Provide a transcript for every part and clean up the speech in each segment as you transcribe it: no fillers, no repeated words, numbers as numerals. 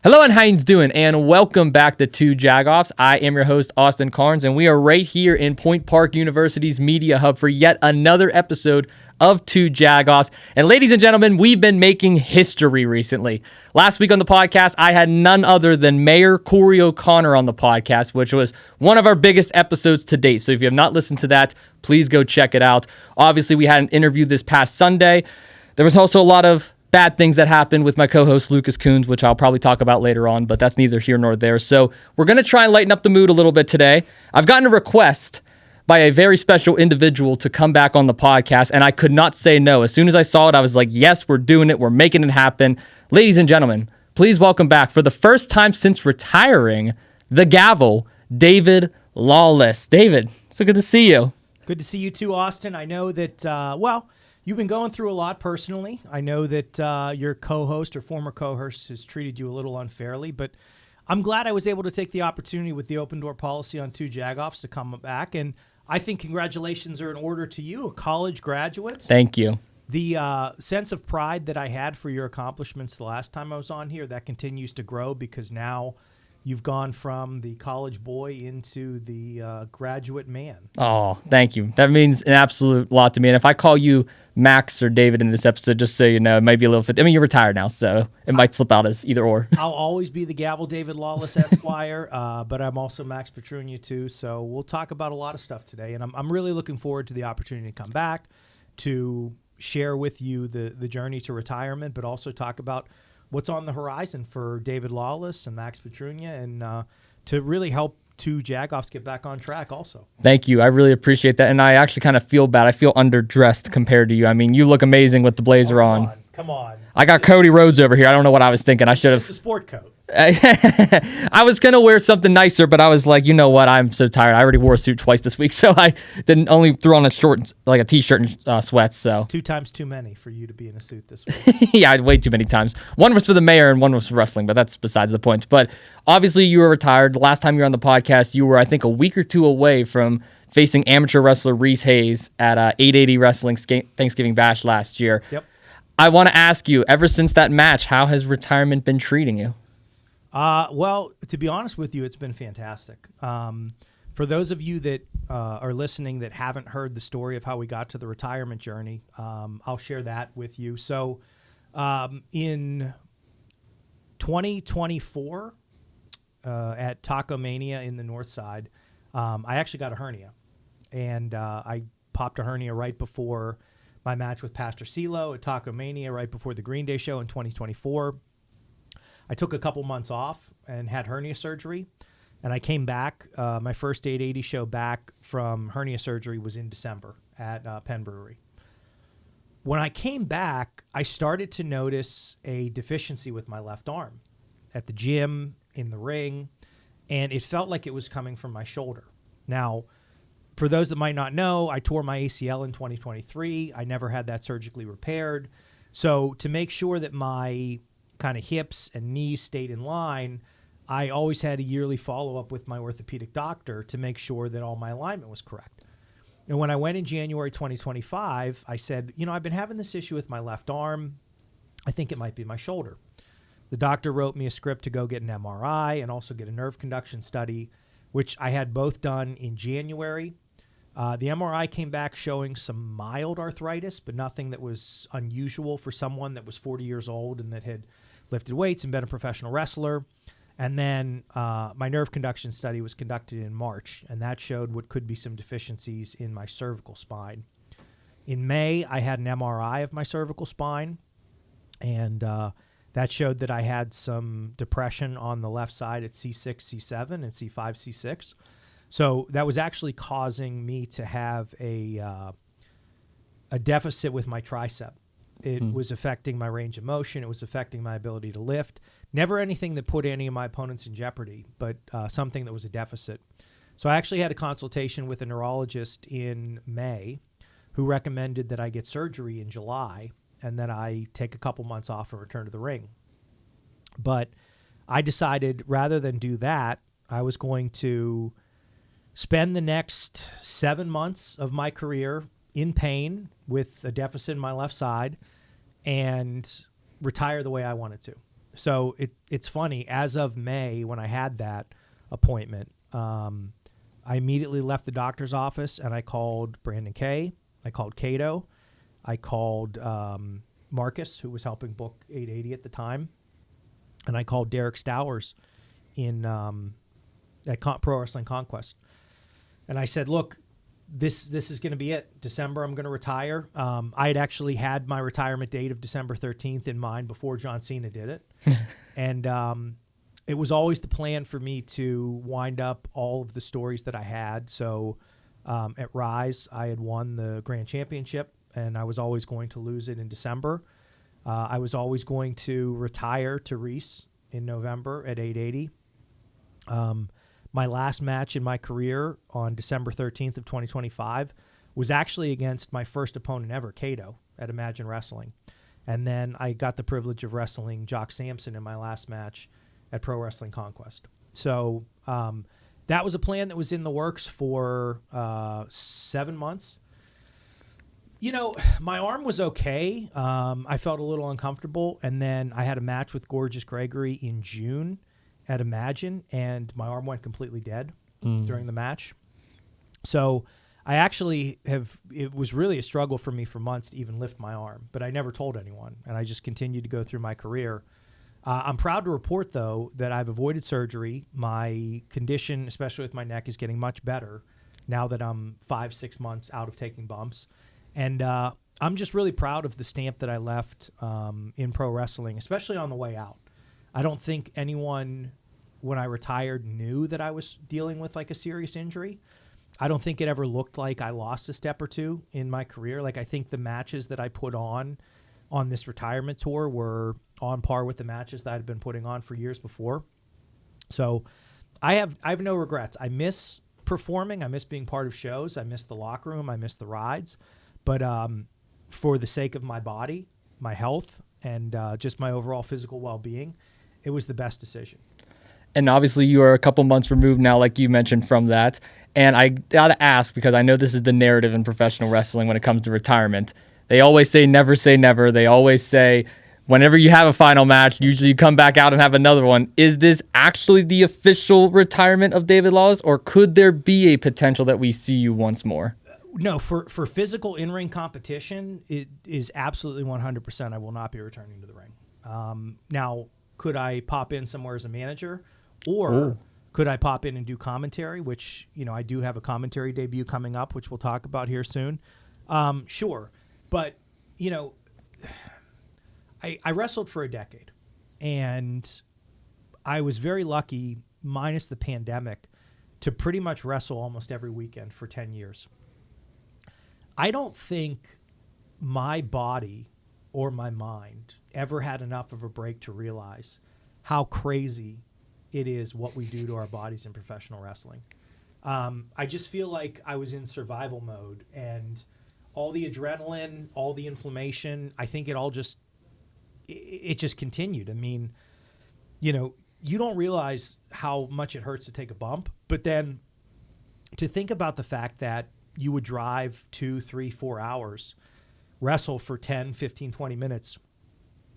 Hello and how you doing? And welcome back to Two Jagoffs. I am your host, Austin Cairns, and we are right here in Point Park University's Media Hub for yet another episode of Two Jagoffs. And ladies and gentlemen, we've been making history recently. Last week on the podcast, I had none other than Mayor Corey O'Connor on the podcast, which was one of our biggest episodes to date. So if you have not listened to that, please go check it out. Obviously, we had an interview this past Sunday. There was also a lot of bad things that happened with my co-host Lucas Coons, which I'll probably talk about later on, but that's neither here nor there. So we're going to try and lighten up the mood a little bit today. I've gotten a request by a very special individual to come back on the podcast, and I could not say no. As soon as I saw it, I was like, yes, we're doing it. We're making it happen. Ladies and gentlemen, please welcome back for the first time since retiring, the Gavel, David Lawless. David, so good to see you. Good to see you too, Austin. I know that, you've been going through a lot personally. I know that your co-host or former co-host has treated you a little unfairly, but I'm glad I was able to take the opportunity with the open door policy on Two Jagoffs to come back. And I think congratulations are in order to you, a college graduate. Thank you. The sense of pride that I had for your accomplishments the last time I was on here, that continues to grow because now you've gone from the college boy into the graduate man. Oh, thank you. That means an absolute lot to me. And if I call you Max or David in this episode, just so you know, it might be a little fit. I mean, you're retired now, so it might slip out as either or. I'll always be the Gavel David Lawless Esquire, but I'm also Max Petrunia too. So we'll talk about a lot of stuff today. And I'm really looking forward to the opportunity to come back to share with you the journey to retirement, but also talk about what's on the horizon for David Lawless and Max Petrunia, and to really help Two Jagoffs get back on track also. Thank you. I really appreciate that. And I actually kind of feel bad. I feel underdressed compared to you. I mean, you look amazing with the blazer on. Come on. I got Cody Rhodes over here. I don't know what I was thinking. I should have. It's a sport coat. I was going to wear something nicer, but I was like, you know what? I'm so tired. I already wore a suit twice this week, so I didn't only threw on a short, like a t-shirt and sweats. So it's 2 times too many for you to be in a suit this week. Yeah, way too many times. One was for the mayor and one was for wrestling, but that's besides the point. But obviously you were retired. The last time you were on the podcast, you were, I think, a week or two away from facing amateur wrestler Reese Hayes at 880 Wrestling's Thanksgiving Bash last year. Yep. I want to ask you, ever since that match, how has retirement been treating you? Well, to be honest with you, it's been fantastic. For those of you that are listening that haven't heard the story of how we got to the retirement journey, I'll share that with you. So in 2024 at Taco Mania in the North Side, I actually got a hernia. And I popped a hernia right before my match with Pastor CeeLo at Taco Mania, right before the Green Day show in 2024. I took a couple months off and had hernia surgery, and I came back. My first 880 show back from hernia surgery was in December at Penn Brewery. When I came back, I started to notice a deficiency with my left arm at the gym, in the ring, and it felt like it was coming from my shoulder. Now, for those that might not know, I tore my ACL in 2023. I never had that surgically repaired. So to make sure that my kind of hips and knees stayed in line, I always had a yearly follow-up with my orthopedic doctor to make sure that all my alignment was correct. And when I went in January 2025, I said, I've been having this issue with my left arm. I think it might be my shoulder. The doctor wrote me a script to go get an MRI and also get a nerve conduction study, which I had both done in January. The MRI came back showing some mild arthritis, but nothing that was unusual for someone that was 40 years old and that had lifted weights and been a professional wrestler. And then my nerve conduction study was conducted in March, and that showed what could be some deficiencies in my cervical spine. In May, I had an MRI of my cervical spine, and that showed that I had some depression on the left side at C6, C7, and C5, C6. So that was actually causing me to have a deficit with my tricep. It was affecting my range of motion. It was affecting my ability to lift. Never anything that put any of my opponents in jeopardy, but something that was a deficit. So I actually had a consultation with a neurologist in May who recommended that I get surgery in July and that I take a couple months off and return to the ring. But I decided rather than do that, I was going to spend the next 7 months of my career in pain with a deficit in my left side and retire the way I wanted to. So it's funny. As of May, when I had that appointment, I immediately left the doctor's office and I called Brandon Kay. I called Cato. I called Marcus, who was helping book 880 at the time. And I called Derek Stowers at Pro Wrestling Conquest. And I said, look, this is going to be it. December, I'm going to retire. I had actually had my retirement date of December 13th in mind before John Cena did it. And it was always the plan for me to wind up all of the stories that I had. So at Rise, I had won the Grand Championship, and I was always going to lose it in December. I was always going to retire to Reese in November at 880. My last match in my career on December 13th of 2025 was actually against my first opponent ever, Cato, at Imagine Wrestling. And then I got the privilege of wrestling Jock Sampson in my last match at Pro Wrestling Conquest. So that was a plan that was in the works for 7 months. You know, my arm was okay. I felt a little uncomfortable. And then I had a match with Gorgeous Gregory in June at Imagine, and my arm went completely dead during the match. So I actually it was really a struggle for me for months to even lift my arm, but I never told anyone, and I just continued to go through my career. I'm proud to report, though, that I've avoided surgery. My condition, especially with my neck, is getting much better now that I'm 5-6 months out of taking bumps. And I'm just really proud of the stamp that I left in pro wrestling, especially on the way out. I don't think anyone, when I retired, knew that I was dealing with like a serious injury. I don't think it ever looked like I lost a step or two in my career. Like, I think the matches that I put on this retirement tour were on par with the matches that I'd been putting on for years before. So I have no regrets. I miss performing. I miss being part of shows. I miss the locker room. I miss the rides. But for the sake of my body, my health, and just my overall physical well-being, it was the best decision. And obviously you are a couple months removed now, like you mentioned, from that. And I got to ask, because I know this is the narrative in professional wrestling when it comes to retirement. They always say never. They always say whenever you have a final match, usually you come back out and have another one. Is this actually the official retirement of David Lawless, or could there be a potential that we see you once more? No, for physical in-ring competition, it is absolutely 100%. I will not be returning to the ring. Now, could I pop in somewhere as a manager, or could I pop in and do commentary, which, you know, I do have a commentary debut coming up, which we'll talk about here soon. Sure. But, you know, I wrestled for a decade, and I was very lucky, minus the pandemic, to pretty much wrestle almost every weekend for 10 years. I don't think my body or my mind ever had enough of a break to realize how crazy it is what we do to our bodies in professional wrestling. I just feel like I was in survival mode, and all the adrenaline, all the inflammation, I think it all just continued. I mean, you know, you don't realize how much it hurts to take a bump, but then to think about the fact that you would drive 2, 3, 4 hours, wrestle for 10, 15, 20 minutes,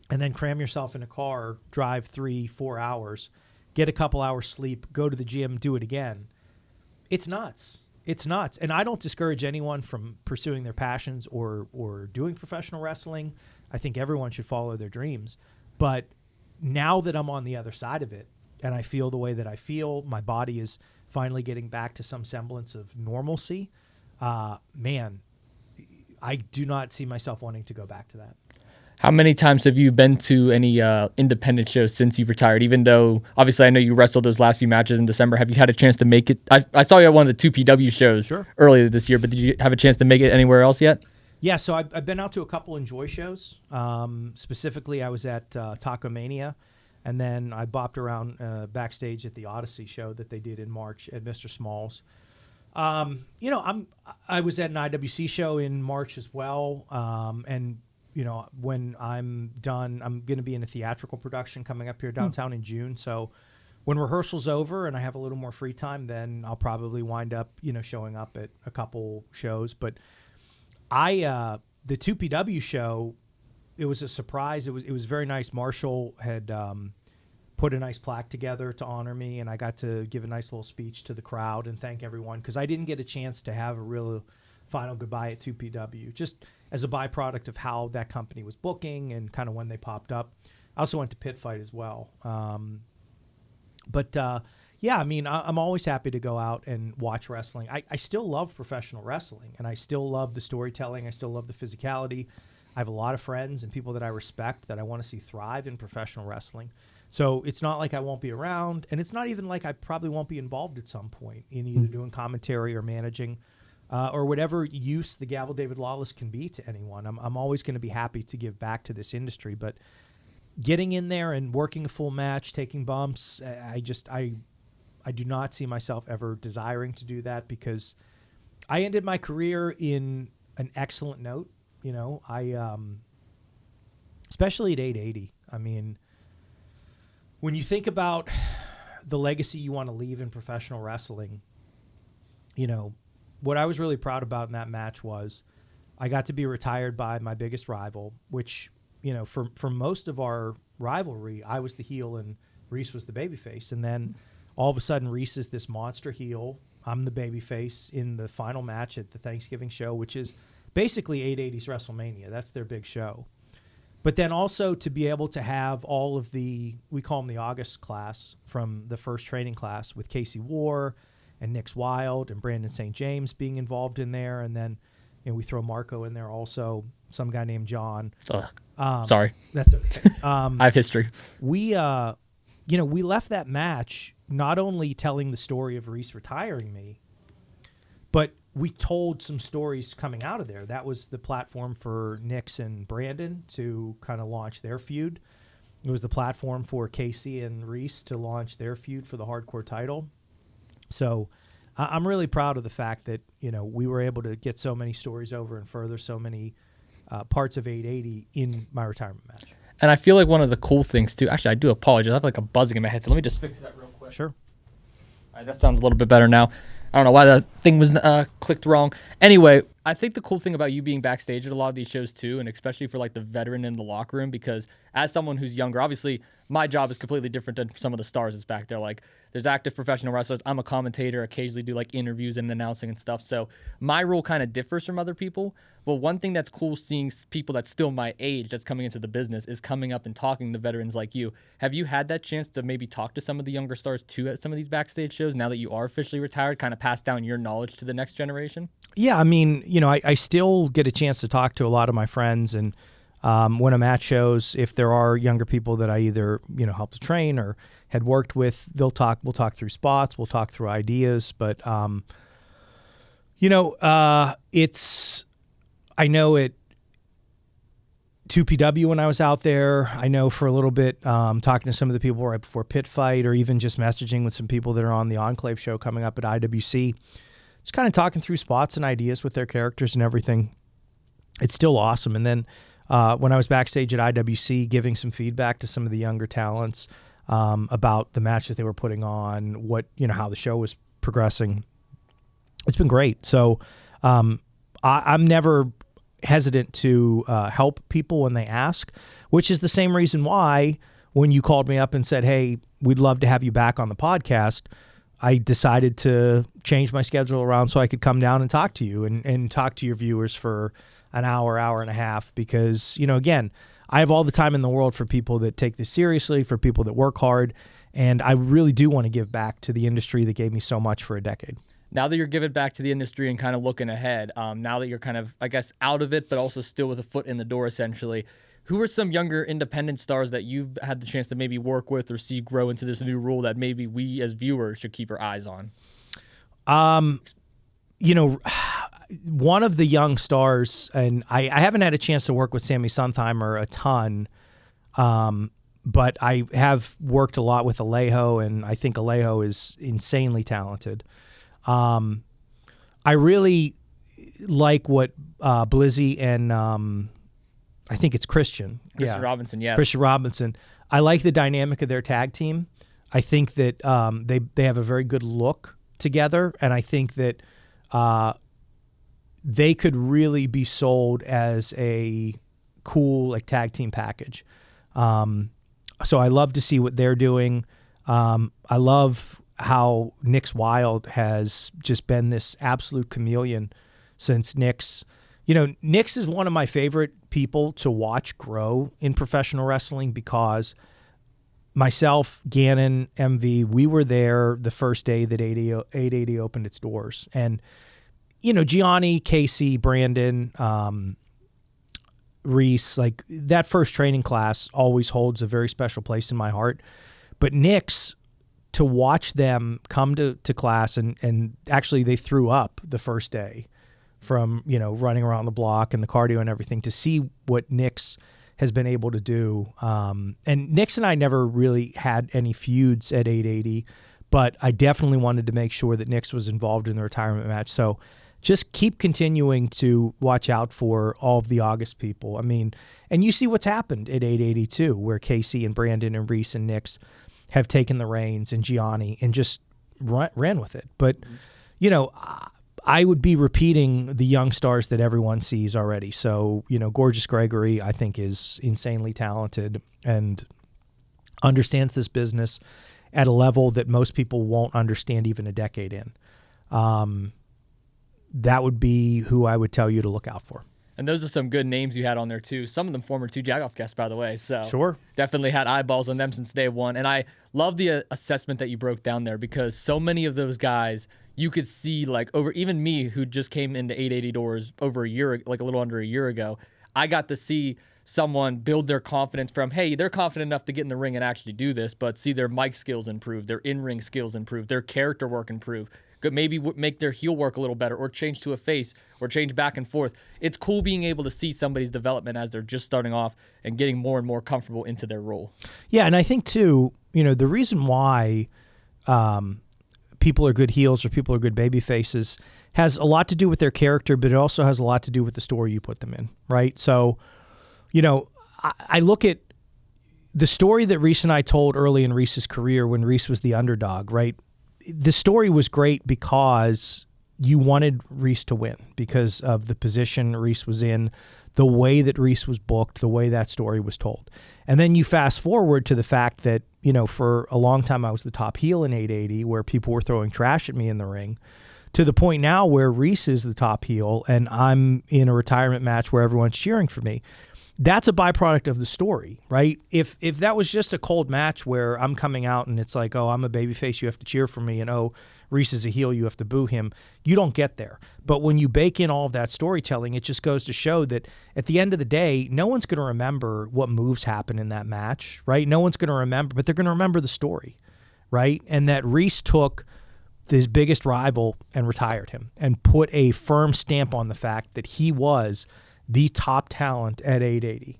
and then cram yourself in a car, drive 3, 4 hours, get a couple hours sleep, go to the gym, do it again. It's nuts. It's nuts. And I don't discourage anyone from pursuing their passions or doing professional wrestling. I think everyone should follow their dreams. But now that I'm on the other side of it, and I feel the way that I feel, my body is finally getting back to some semblance of normalcy, man, I do not see myself wanting to go back to that. How many times have you been to any independent shows since you've retired? Even though, obviously, I know you wrestled those last few matches in December. Have you had a chance to make it? I saw you at one of the 2PW shows earlier this year, but did you have a chance to make it anywhere else yet? Yeah, so I've been out to a couple Enjoy shows. Specifically, I was at Taco Mania, and then I bopped around backstage at the Odyssey show that they did in March at Mr. Smalls. You know, I was at an IWC show in March as well, and you know, when I'm done, I'm going to be in a theatrical production coming up here downtown in June. So when rehearsal's over and I have a little more free time, then I'll probably wind up, you know, showing up at a couple shows. But the 2PW show, it was a surprise. It was very nice. Marshall had put a nice plaque together to honor me, and I got to give a nice little speech to the crowd and thank everyone, because I didn't get a chance to have a real final goodbye at 2PW, just as a byproduct of how that company was booking and kind of when they popped up. I also went to Pit Fight as well. Yeah, I mean, I'm always happy to go out and watch wrestling. I still love professional wrestling, and I still love the storytelling. I still love the physicality. I have a lot of friends and people that I respect that I want to see thrive in professional wrestling. So it's not like I won't be around, and it's not even like I probably won't be involved at some point in either doing commentary or managing or whatever use the Gavel David Lawless can be to anyone. I'm always going to be happy to give back to this industry, but getting in there and working a full match, taking bumps, I do not see myself ever desiring to do that, because I ended my career in an excellent note. You know, especially at 880. I mean, when you think about the legacy you want to leave in professional wrestling, you know, what I was really proud about in that match was I got to be retired by my biggest rival, which, you know, for most of our rivalry, I was the heel and Reese was the babyface. And then all of a sudden, Reese is this monster heel. I'm the babyface in the final match at the Thanksgiving show, which is basically 880's WrestleMania. That's their big show. But then also to be able to have all of we call them the August class from the first training class, with Casey War and Nick's Wild and Brandon St. James being involved in there. And then, you know, we throw Marco in there also, some guy named John. Sorry. That's okay. I have history. We left that match not only telling the story of Reese retiring me, but we told some stories coming out of there. That was the platform for Nix and Brandon to kind of launch their feud. It was the platform for Casey and Reese to launch their feud for the hardcore title. So I'm really proud of the fact that, you know, we were able to get so many stories over and further so many parts of 880 in my retirement match. And I feel like one of the cool things, too, actually, I do apologize. I have like a buzzing in my head, so let me just fix that real quick. Sure. All right, that sounds a little bit better now. I don't know why that thing was clicked wrong. Anyway, I think the cool thing about you being backstage at a lot of these shows too, and especially for like the veteran in the locker room, because as someone who's younger, obviously my job is completely different than some of the stars that's back there. Like there's active professional wrestlers. I'm a commentator, occasionally do like interviews and announcing and stuff. So my role kind of differs from other people. But one thing that's cool seeing people that's still my age that's coming into the business is coming up and talking to veterans like you. Have you had that chance to maybe talk to some of the younger stars too at some of these backstage shows now that you are officially retired, kind of pass down your knowledge to the next generation? Yeah, I mean, you know, I still get a chance to talk to a lot of my friends, and when I'm at shows, if there are younger people that I either, you know, helped to train or had worked with, we'll talk through spots, we'll talk through ideas, but you know, I know at 2PW when I was out there, I know for a little bit, talking to some of the people right before Pit Fight, or even just messaging with some people that are on the Enclave show coming up at IWC, just kind of talking through spots and ideas with their characters and everything. It's still awesome. And then when I was backstage at IWC, giving some feedback to some of the younger talents about the match that they were putting on, what, you know, how the show was progressing. It's been great. So I'm never hesitant to help people when they ask, which is the same reason why when you called me up and said, hey, we'd love to have you back on the podcast, I decided to change my schedule around so I could come down and talk to you and talk to your viewers for an hour, hour and a half, because, you know, again, I have all the time in the world for people that take this seriously, for people that work hard, and I really do want to give back to the industry that gave me so much for a decade. Now that you're giving back to the industry and kind of looking ahead, now that you're kind of, I guess, out of it, but also still with a foot in the door, essentially, who are some younger independent stars that you've had the chance to maybe work with or see grow into this new role that maybe we as viewers should keep our eyes on? You know, one of the young stars, and I haven't had a chance to work with Sammy Suntheimer a ton, but I have worked a lot with Alejo, and I think Alejo is insanely talented. I really like what Blizzy and I think it's Christian Robinson, yeah. Christian Robinson. I like the dynamic of their tag team. I think that they have a very good look together, and I think that they could really be sold as a cool like tag team package. So I love to see what they're doing. I love how Nick's Wild has just been this absolute chameleon since Nick's. Nick's is one of my favorite people to watch grow in professional wrestling because myself, Gannon, MV, we were there the first day that 880 opened its doors. And, Gianni, Casey, Brandon, Reese, like that first training class always holds a very special place in my heart. But Nick's, to watch them come to class and actually they threw up the first day from, running around the block and the cardio and everything, to see what Nick's has been able to do. And Nick's and I never really had any feuds at 880, but I definitely wanted to make sure that Nick's was involved in the retirement match. So just keep continuing to watch out for all of the August people. I mean, and you see what's happened at 882, where Casey and Brandon and Reese and Nick's have taken the reins, and Gianni, and just ran with it. But, I would be repeating the young stars that everyone sees already. So, Gorgeous Gregory, I think, is insanely talented and understands this business at a level that most people won't understand even a decade in. That would be who I would tell you to look out for. And those are some good names you had on there, too. Some of them former 2 Jagoff guests, by the way. So sure. Definitely had eyeballs on them since day one. And I love the assessment that you broke down there, because so many of those guys you could see, like, over even me, who just came into 880 doors over a year, like a little under a year ago, I got to see someone build their confidence from, hey, they're confident enough to get in the ring and actually do this, but see their mic skills improve, their in-ring skills improve, their character work improve. Maybe make their heel work a little better, or change to a face, or change back and forth. It's cool being able to see somebody's development as they're just starting off and getting more and more comfortable into their role. Yeah, and I think, too, the reason why people are good heels or people are good baby faces has a lot to do with their character, but it also has a lot to do with the story you put them in, right? So, I look at the story that Reese and I told early in Reese's career when Reese was the underdog, right? The story was great because you wanted Reese to win because of the position Reese was in, the way that Reese was booked, the way that story was told. And then you fast forward to the fact that, for a long time I was the top heel in 880, where people were throwing trash at me in the ring, to the point now where Reese is the top heel and I'm in a retirement match where everyone's cheering for me. That's a byproduct of the story, right? If that was just a cold match where I'm coming out and it's like, oh, I'm a babyface, you have to cheer for me, and oh, Reese is a heel, you have to boo him, you don't get there. But when you bake in all of that storytelling, it just goes to show that at the end of the day, no one's going to remember what moves happened in that match, right? No one's going to remember, but they're going to remember the story, right? And that Reese took his biggest rival and retired him and put a firm stamp on the fact that he was the top talent at 880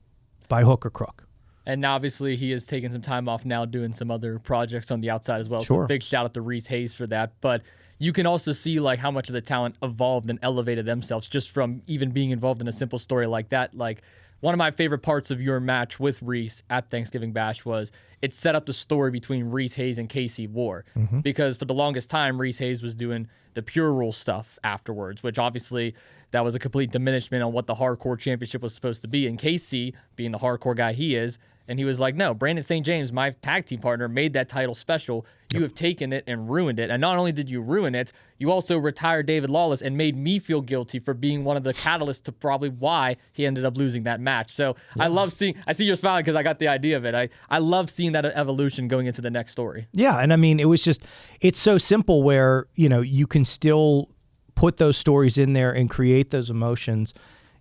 by hook or crook. And obviously he has taken some time off now doing some other projects on the outside as well. Sure. So big shout out to Reese Hayes for that. But you can also see like how much of the talent evolved and elevated themselves just from even being involved in a simple story like that. Like, one of my favorite parts of your match with Reese at Thanksgiving Bash was it set up the story between Reese Hayes and Casey War. Mm-hmm. Because for the longest time, Reese Hayes was doing the Pure Rule stuff afterwards, which obviously that was a complete diminishment on what the Hardcore Championship was supposed to be. And Casey, being the hardcore guy he is, and he was like, no, Brandon St. James, my tag team partner, made that title special. You have taken it and ruined it. And not only did you ruin it, you also retired David Lawless and made me feel guilty for being one of the catalysts to probably why he ended up losing that match. So I love seeing, I see you're smiling because I got the idea of it. I love seeing that evolution going into the next story. Yeah. And I mean, it was just, it's so simple where, you know, you can still put those stories in there and create those emotions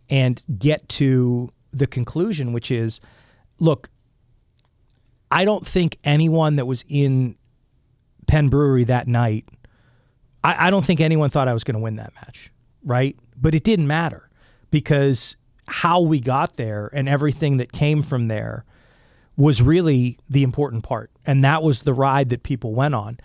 and get to the conclusion, which is, look, I don't think anyone that was in Penn Brewery that night, I don't think anyone thought I was going to win that match, right? But it didn't matter because how we got there and everything that came from there was really the important part. And that was the ride that people went on.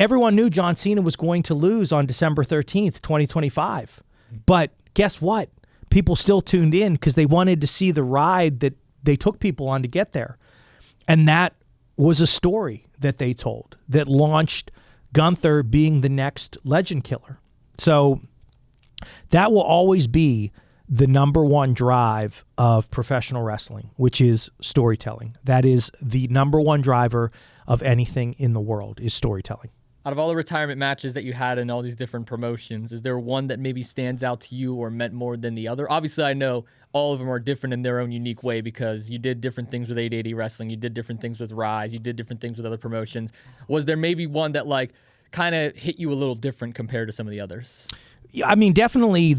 Everyone knew John Cena was going to lose on December 13th, 2025. But guess what? People still tuned in because they wanted to see the ride that they took people on to get there. And that was a story that they told that launched Gunther being the next legend killer. So that will always be the number one drive of professional wrestling, which is storytelling. That is the number one driver of anything in the world, is storytelling. Out of all the retirement matches that you had in all these different promotions, is there one that maybe stands out to you or meant more than the other? Obviously, I know all of them are different in their own unique way because you did different things with 880 Wrestling, you did different things with Rise, you did different things with other promotions. Was there maybe one that like kind of hit you a little different compared to some of the others? Yeah, I mean, definitely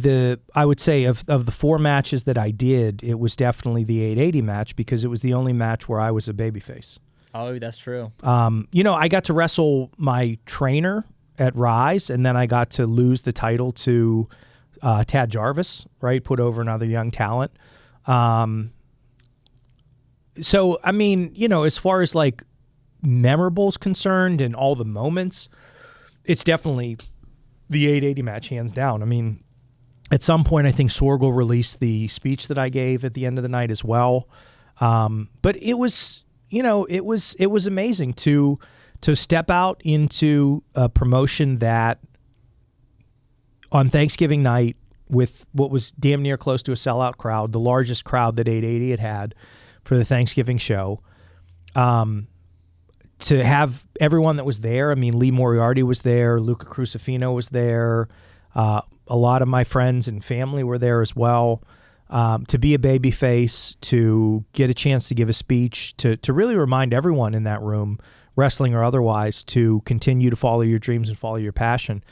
I would say of the 4 matches that I did, it was definitely the 880 match because it was the only match where I was a babyface. Oh, that's true. I got to wrestle my trainer at Rise, and then I got to lose the title to Tad Jarvis, right? Put over another young talent. So, I mean, as far as like memorable's concerned and all the moments, it's definitely the 880 match, hands down. I mean, at some point, I think Sorgel released the speech that I gave at the end of the night as well. But it was... it was amazing to step out into a promotion that on Thanksgiving night with what was damn near close to a sellout crowd, the largest crowd that 880 had for the Thanksgiving show, to have everyone that was there. I mean, Lee Moriarty was there, Luca Crucifino was there, a lot of my friends and family were there as well. To be a babyface, to get a chance to give a speech, to really remind everyone in that room, wrestling or otherwise, to continue to follow your dreams and follow your passion.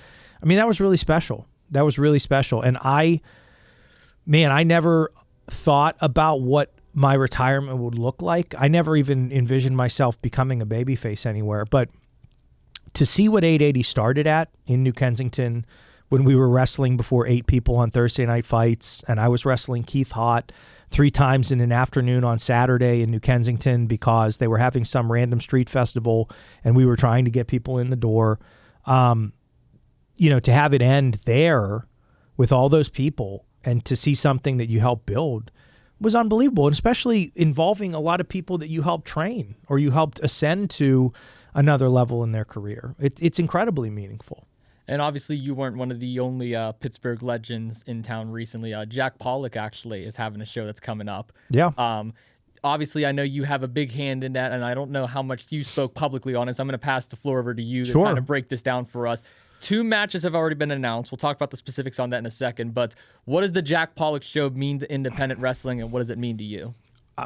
I mean, that was really special. That was really special. And I never thought about what my retirement would look like. I never even envisioned myself becoming a babyface anywhere. But to see what 880 started at in New Kensington, when we were wrestling before 8 people on Thursday night fights, and I was wrestling Keith Hott 3 times in an afternoon on Saturday in New Kensington because they were having some random street festival and we were trying to get people in the door. To have it end there with all those people and to see something that you helped build was unbelievable, and especially involving a lot of people that you helped train or you helped ascend to another level in their career. It's incredibly meaningful. And obviously, you weren't one of the only Pittsburgh legends in town recently. Jack Pollock actually is having a show that's coming up. Yeah. Obviously, I know you have a big hand in that, and I don't know how much you spoke publicly on it, so I'm going to pass the floor over to you to kind of break this down for us. 2 matches have already been announced. We'll talk about the specifics on that in a second, but what does the Jack Pollock show mean to independent wrestling, and what does it mean to you?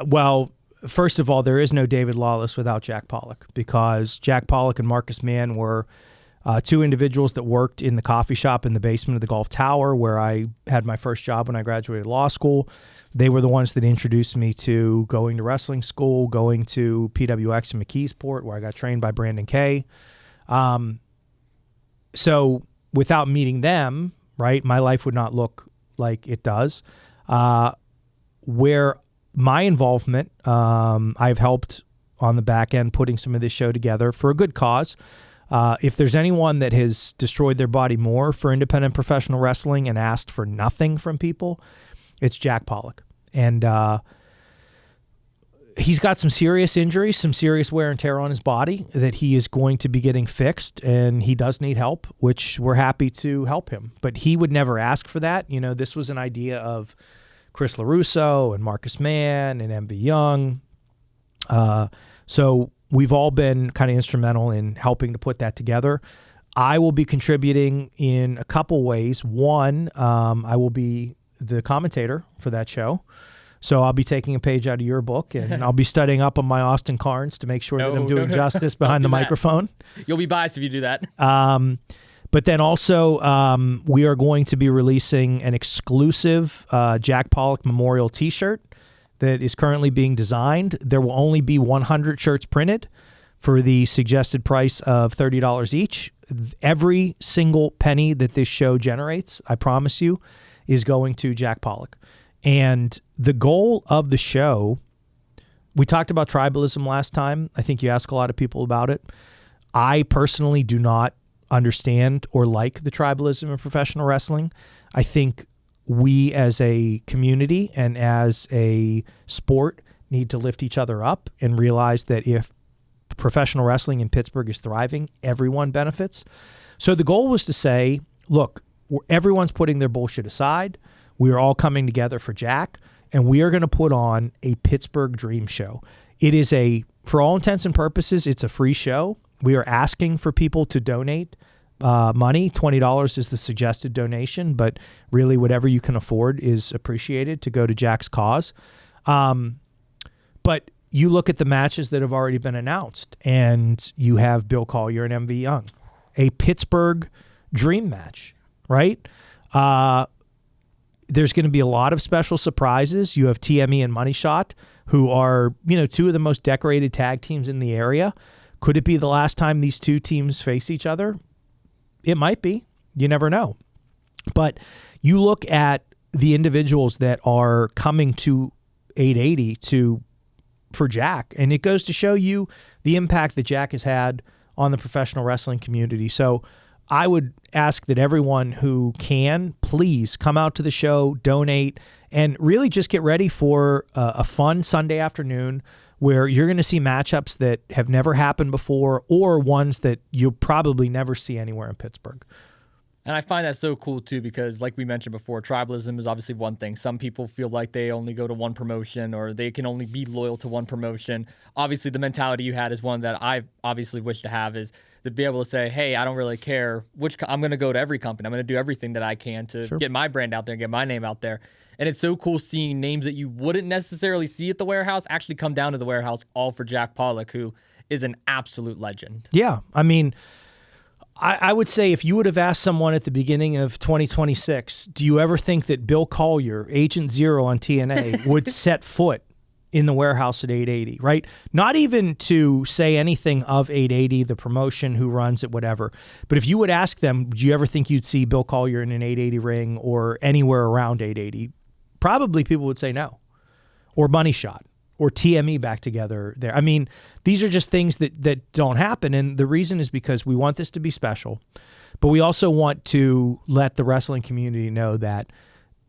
Well, first of all, there is no David Lawless without Jack Pollock, because Jack Pollock and Marcus Mann were 2 individuals that worked in the coffee shop in the basement of the Golf Tower where I had my first job when I graduated law school. They were the ones that introduced me to going to wrestling school, going to PWX in McKeesport where I got trained by Brandon Kay. So without meeting them, right, my life would not look like it does. Where my involvement, I've helped on the back end putting some of this show together for a good cause. If there's anyone that has destroyed their body more for independent professional wrestling and asked for nothing from people, it's Jack Pollock. And he's got some serious injuries, some serious wear and tear on his body that he is going to be getting fixed, and he does need help, which we're happy to help him. But he would never ask for that. This was an idea of Chris LaRusso and Marcus Mann and MV Young. So we've all been kind of instrumental in helping to put that together. I will be contributing in a couple ways. One, I will be the commentator for that show. So I'll be taking a page out of your book, and I'll be studying up on my Austin Cairns to make sure that I'm doing justice behind the microphone. You'll be biased if you do that. But then also, we are going to be releasing an exclusive Jack Pollock Memorial T-shirt that is currently being designed. There will only be 100 shirts printed for the suggested price of $30 each. Every single penny that this show generates, I promise you, is going to Jack Pollock. And the goal of the show, we talked about tribalism last time. I think you asked a lot of people about it. I personally do not understand or like the tribalism in professional wrestling. I think we as a community and as a sport need to lift each other up and realize that if professional wrestling in Pittsburgh is thriving, everyone benefits. So the goal was to say, look, everyone's putting their bullshit aside. We are all coming together for Jack, and we are going to put on a Pittsburgh Dream Show. It is for all intents and purposes, it's a free show. We are asking for people to donate money. $20 is the suggested donation, but really whatever you can afford is appreciated to go to Jack's cause. But you look at the matches that have already been announced, and you have Bill Collier and MV Young, a Pittsburgh dream match, right? There's going to be a lot of special surprises. You have TME and Money Shot, who are, two of the most decorated tag teams in the area. Could it be the last time these two teams face each other? It might be. You never know. But you look at the individuals that are coming to 880 for Jack, and it goes to show you the impact that Jack has had on the professional wrestling community. So I would ask that everyone who can, please come out to the show, donate, and really just get ready for a fun Sunday afternoon where you're going to see matchups that have never happened before or ones that you'll probably never see anywhere in Pittsburgh. And I find that so cool, too, because like we mentioned before, tribalism is obviously one thing. Some people feel like they only go to one promotion or they can only be loyal to one promotion. Obviously, the mentality you had is one that I obviously wish to have, is to be able to say, hey, I don't really care I'm going to go to every company. I'm going to do everything that I can to get my brand out there and get my name out there. And it's so cool seeing names that you wouldn't necessarily see at the warehouse actually come down to the warehouse, all for Jack Pollock, who is an absolute legend. Yeah. I mean, I would say if you would have asked someone at the beginning of 2026, do you ever think that Bill Collier, Agent Zero on TNA, would set foot in the warehouse at 880, right? Not even to say anything of 880, the promotion, who runs it, whatever. But if you would ask them, do you ever think you'd see Bill Collier in an 880 ring or anywhere around 880? Probably people would say no. Or Money Shot. Or TME back together there. I mean, these are just things that don't happen. And the reason is because we want this to be special, but we also want to let the wrestling community know that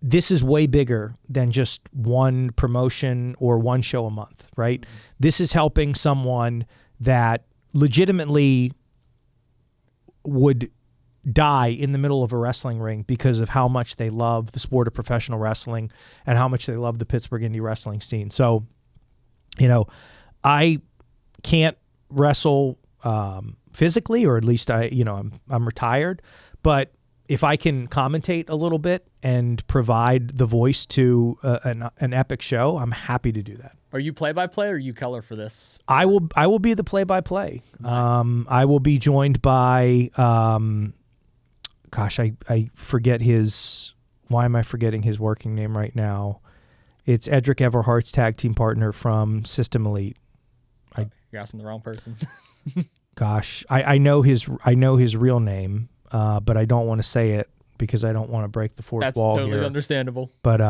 this is way bigger than just one promotion or one show a month, right? Mm-hmm. This is helping someone that legitimately would die in the middle of a wrestling ring because of how much they love the sport of professional wrestling and how much they love the Pittsburgh indie wrestling scene. So, I can't wrestle physically, or at least I'm retired. But if I can commentate a little bit and provide the voice to an epic show, I'm happy to do that. Are you play-by-play or are you color for this? I will be the play-by-play. Nice. I will be joined by I forget his. Why am I forgetting his working name right now? It's Edric Everhart's tag team partner from System Elite. You're asking the wrong person. I know his real name, but I don't want to say it because I don't want to break the fourth wall here. That's totally understandable. But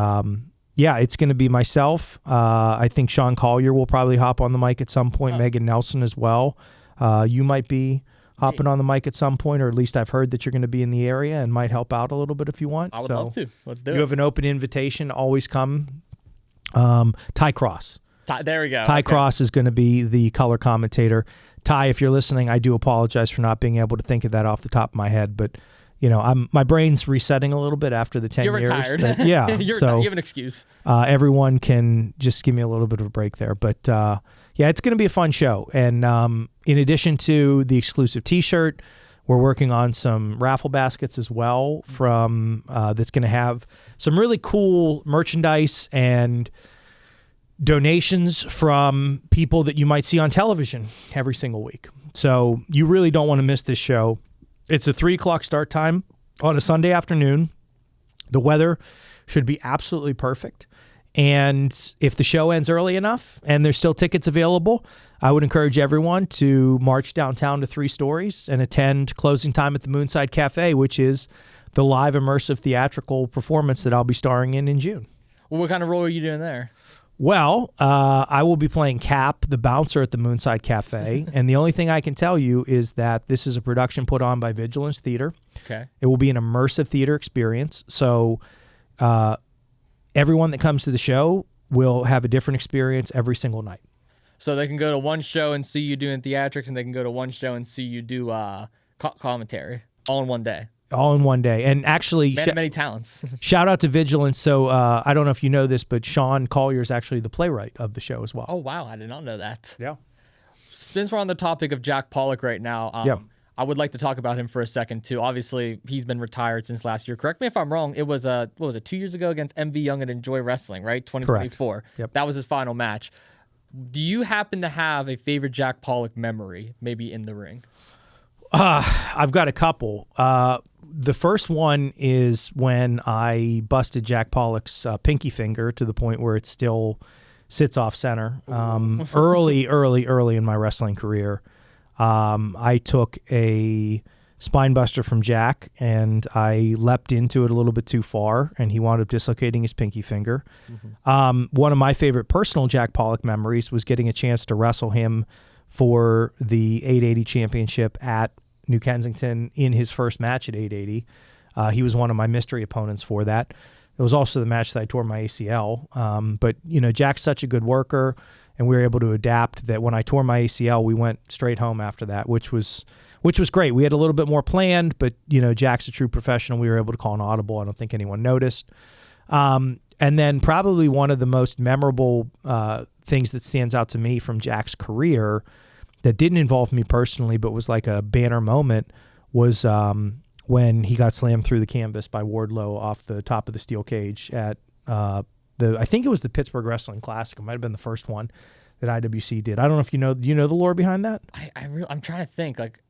yeah, it's going to be myself. I think Sean Collier will probably hop on the mic at some point. Megan Nelson as well. You might be hopping on the mic at some point, or at least I've heard that you're going to be in the area and might help out a little bit if you want. I would love to. Let's do it. You have an open invitation. Always come. Ty Cross. There we go. Ty Cross is going to be the color commentator. Ty, if you're listening, I do apologize for not being able to think of that off the top of my head, but my brain's resetting a little bit after the 10 You're years. Retired. Yeah. You have an excuse. Everyone can just give me a little bit of a break there. But yeah, it's going to be a fun show. And in addition to the exclusive T-shirt, we're working on some raffle baskets as well from that's going to have some really cool merchandise and donations from people that you might see on television every single week. So you really don't want to miss this show. It's a 3:00 start time on a Sunday afternoon. The weather should be absolutely perfect. And if the show ends early enough and there's still tickets available, I would encourage everyone to march downtown to 3 Stories and attend closing time at the Moonside Cafe, which is the live immersive theatrical performance that I'll be starring in June. Well, what kind of role are you doing there? Well, I will be playing Cap, the bouncer at the Moonside Cafe. And the only thing I can tell you is that this is a production put on by Vigilance Theater. Okay. It will be an immersive theater experience. So everyone that comes to the show will have a different experience every single night. So they can go to one show and see you doing theatrics, and they can go to one show and see you do commentary all in one day. all in one day. And actually, Man of many talents. shout out to Vigilance. So I don't know if you know this, but Sean Collier is actually the playwright of the show as well. Oh, wow. I did not know that. Yeah. Since we're on the topic of Jack Pollock right now, I would like to talk about him for a second, too. Obviously, he's been retired since last year. Correct me if I'm wrong. It was, 2 years ago against MV Young and Enjoy Wrestling, right? 2024. Correct. Yep. That was his final match. Do you happen to have a favorite Jack Pollock memory, maybe in the ring? I've got a couple. The first one is when I busted Jack Pollock's pinky finger to the point where it still sits off center. Early in my wrestling career. I took a spine buster from Jack and I leapt into it a little bit too far and he wound up dislocating his pinky finger. One of my favorite personal Jack Pollock memories was getting a chance to wrestle him for the 880 championship at New Kensington in his first match at 880. He was one of my mystery opponents for that. It was also the match that I tore my ACL. But, Jack's such a good worker, and we were able to adapt that when I tore my ACL, we went straight home after that, which was great. We had a little bit more planned, but, Jack's a true professional. We were able to call an audible. I don't think anyone noticed. And then probably one of the most memorable things that stands out to me from Jack's career that didn't involve me personally, but was like a banner moment was when he got slammed through the canvas by Wardlow off the top of the steel cage at I think it was the Pittsburgh Wrestling Classic. It might have been the first one that IWC did. I don't know if you know the lore behind that? I'm trying to think. Like,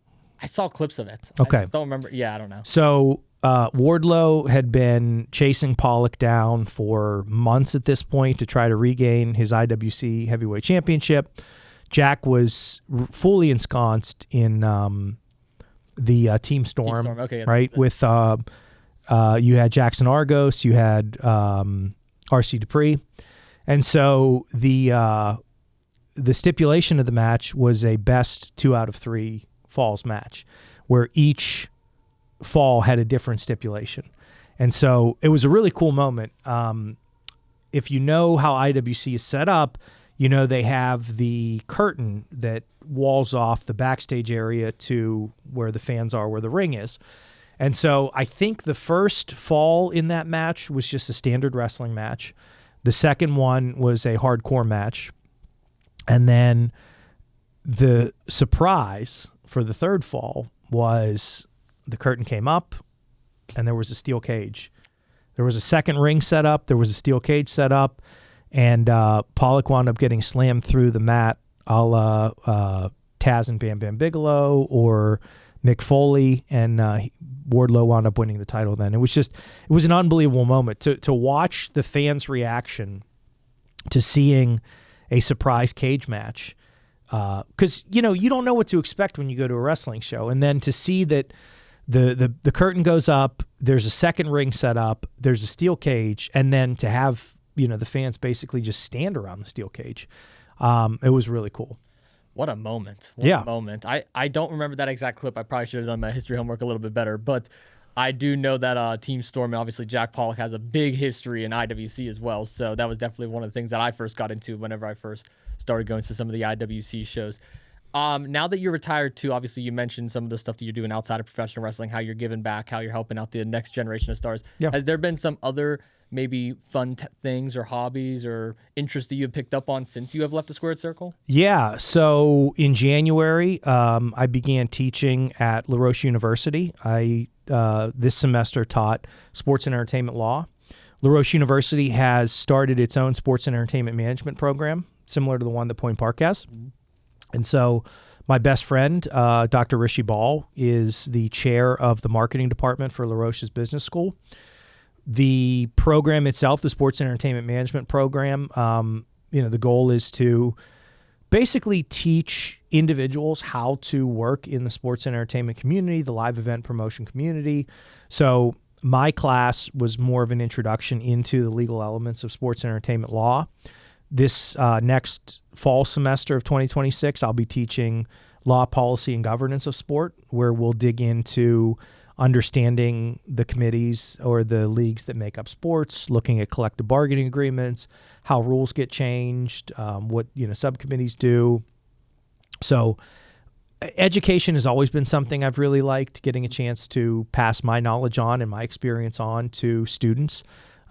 I saw clips of it. Okay. I just don't remember. Yeah, I don't know. So Wardlow had been chasing Pollock down for months at this point to try to regain his IWC Heavyweight Championship. Jack was fully ensconced in the Team Storm, okay, right? With you had Jackson Argos, you had RC Dupree, and so the stipulation of the match was a best 2 out of 3 falls match, where each fall had a different stipulation, and so it was a really cool moment. If you know how IWC is set up, they have the curtain that walls off the backstage area to where the fans are, where the ring is. And so I think the first fall in that match was just a standard wrestling match. The second one was a hardcore match. And then the surprise for the third fall was the curtain came up and there was a steel cage. There was a second ring set up. There was a steel cage set up. And Pollock wound up getting slammed through the mat a la Taz and Bam Bam Bigelow or Mick Foley, and Wardlow wound up winning the title then. It was an unbelievable moment to watch the fans' reaction to seeing a surprise cage match. Because, you don't know what to expect when you go to a wrestling show. And then to see that the curtain goes up, there's a second ring set up, there's a steel cage, and then to have the fans basically just stand around the steel cage. It was really cool. What a moment. What a moment. I don't remember that exact clip. I probably should have done my history homework a little bit better, but I do know that Team Storm, and obviously Jack Pollock has a big history in IWC as well, so that was definitely one of the things that I first got into whenever I first started going to some of the IWC shows. Now that you're retired too, obviously you mentioned some of the stuff that you're doing outside of professional wrestling, how you're giving back, how you're helping out the next generation of stars. Yeah. Has there been some other maybe fun things or hobbies or interests that you have picked up on since you have left the Squared Circle? Yeah. So in January, I began teaching at LaRoche University. I this semester taught sports and entertainment law. LaRoche University has started its own sports and entertainment management program, similar to the one that Point Park has. Mm-hmm. And so my best friend, Dr. Rishi Ball, is the chair of the marketing department for LaRoche's business school. The program itself, the sports and entertainment management program, the goal is to basically teach individuals how to work in the sports and entertainment community, the live event promotion community. So my class was more of an introduction into the legal elements of sports and entertainment law. This next fall semester of 2026, I'll be teaching law, policy, and governance of sport, where we'll dig into understanding the committees or the leagues that make up sports, looking at collective bargaining agreements, how rules get changed, what subcommittees do. So education has always been something I've really liked, getting a chance to pass my knowledge on and my experience on to students.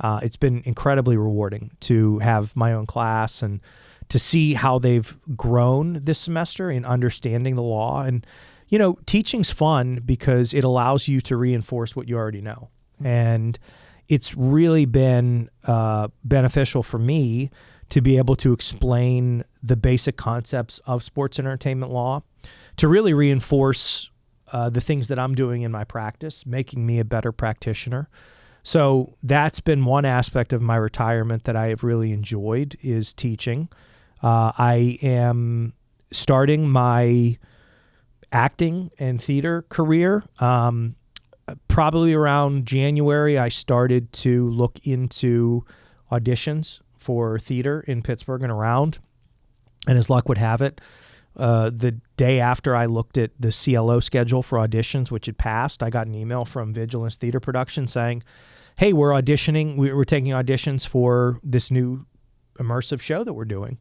It's been incredibly rewarding to have my own class and to see how they've grown this semester in understanding the law. And, teaching's fun because it allows you to reinforce what you already know. And it's really been beneficial for me to be able to explain the basic concepts of sports and entertainment law, to really reinforce the things that I'm doing in my practice, making me a better practitioner. So that's been one aspect of my retirement that I have really enjoyed, is teaching. I am starting my acting and theater career. Probably around January, I started to look into auditions for theater in Pittsburgh and around. And as luck would have it, the day after I looked at the CLO schedule for auditions, which had passed, I got an email from Vigilance Theater Production saying, hey, we're auditioning. We're taking auditions for this new immersive show that we're doing.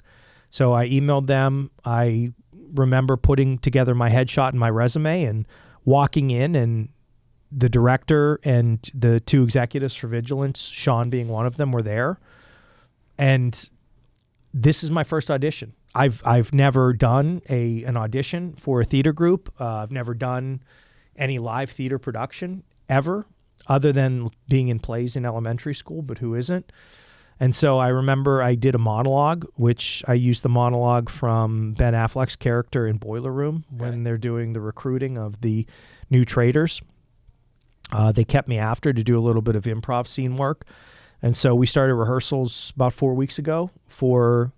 So I emailed them. I remember putting together my headshot and my resume and walking in, and the director and the two executives for Vigilance, Sean being one of them, were there. And this is my first audition. I've never done an audition for a theater group. I've never done any live theater production ever, other than being in plays in elementary school, but who isn't? And so I remember I did a monologue, which I used the monologue from Ben Affleck's character in Boiler Room when they're doing the recruiting of the new traders. They kept me after to do a little bit of improv scene work. And so we started rehearsals about 4 weeks ago for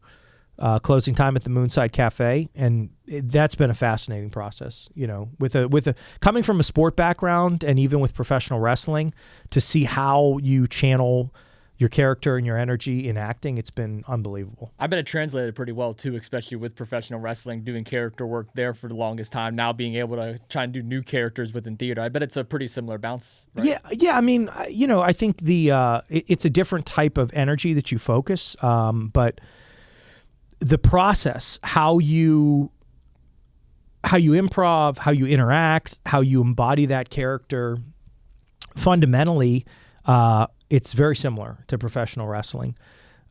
closing time at the Moonside Cafe. And that's been a fascinating process, with coming from a sport background and even with professional wrestling, to see how you channel your character and your energy in acting. It's been unbelievable. I bet it translated pretty well too, especially with professional wrestling, doing character work there for the longest time. Now being able to try and do new characters within theater. I bet it's a pretty similar bounce. Right? Yeah. I mean, I think it's a different type of energy that you focus, but the process, how you improv, how you interact, how you embody that character, fundamentally, it's very similar to professional wrestling.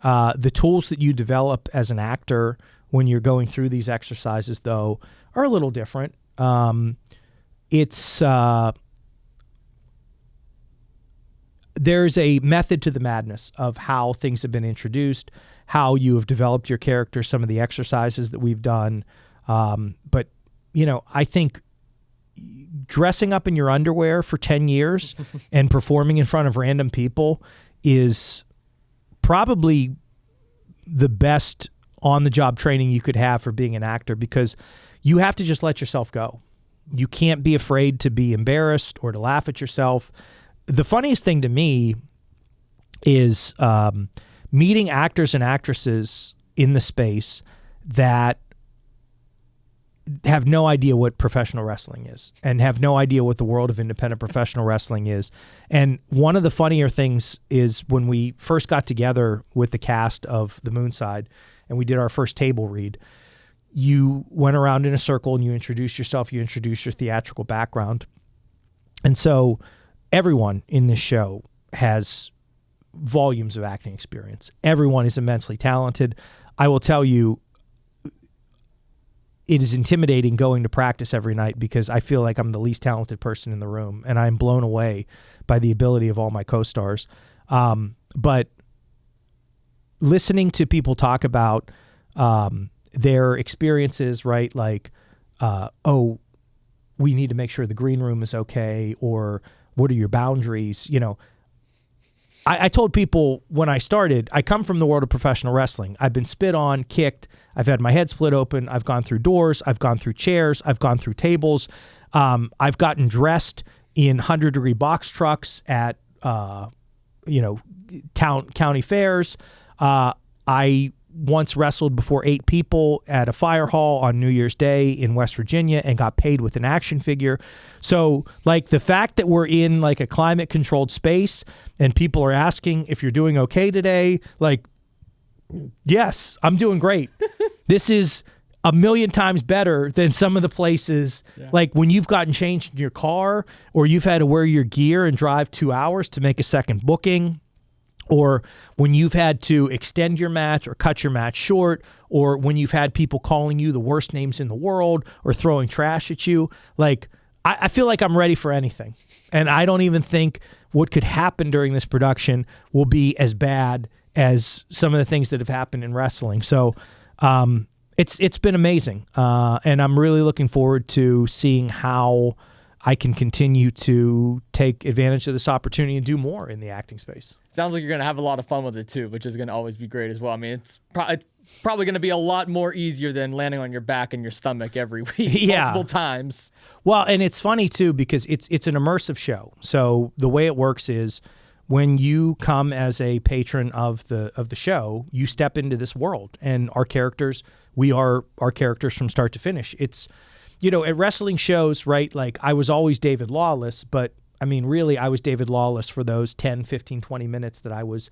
The tools that you develop as an actor when you're going through these exercises, though, are a little different. There's a method to the madness of how things have been introduced, how you have developed your character, some of the exercises that we've done. But, I think dressing up in your underwear for 10 years and performing in front of random people is probably the best on-the-job training you could have for being an actor, because you have to just let yourself go. You can't be afraid to be embarrassed or to laugh at yourself. The funniest thing to me is meeting actors and actresses in the space that have no idea what professional wrestling is and have no idea what the world of independent professional wrestling is. And one of the funnier things is when we first got together with the cast of The Moonside and we did our first table read, you went around in a circle and you introduced yourself, you introduced your theatrical background. And so everyone in this show has volumes of acting experience. Everyone is immensely talented. I will tell you, it is intimidating going to practice every night because I feel like I'm the least talented person in the room, and I'm blown away by the ability of all my co-stars. But listening to people talk about their experiences, right? Like, we need to make sure the green room is okay, or what are your boundaries? I told people when I started, I come from the world of professional wrestling. I've been spit on, kicked. I've had my head split open. I've gone through doors. I've gone through chairs. I've gone through tables. I've gotten dressed in 100-degree box trucks at, county fairs. I once wrestled before 8 people at a fire hall on New Year's Day in West Virginia and got paid with an action figure. So, like, the fact that we're in like a climate controlled space and people are asking if you're doing okay today, like, yes, I'm doing great. This is a million times better than some of the places, like when you've gotten changed in your car, or you've had to wear your gear and drive 2 hours to make a second booking, or when you've had to extend your match or cut your match short, or when you've had people calling you the worst names in the world or throwing trash at you. Like, I feel like I'm ready for anything. And I don't even think what could happen during this production will be as bad as some of the things that have happened in wrestling. So it's been amazing. And I'm really looking forward to seeing how I can continue to take advantage of this opportunity and do more in the acting space. Sounds like you're going to have a lot of fun with it too, which is going to always be great as well. I mean, it's probably going to be a lot more easier than landing on your back and your stomach every week, multiple times. Well, and it's funny too, because it's an immersive show. So the way it works is when you come as a patron of the show, you step into this world, and our characters, we are our characters from start to finish. It's, at wrestling shows, right? Like, I was always David Lawless, but I mean, really, I was David Lawless for those 10, 15, 20 minutes that I was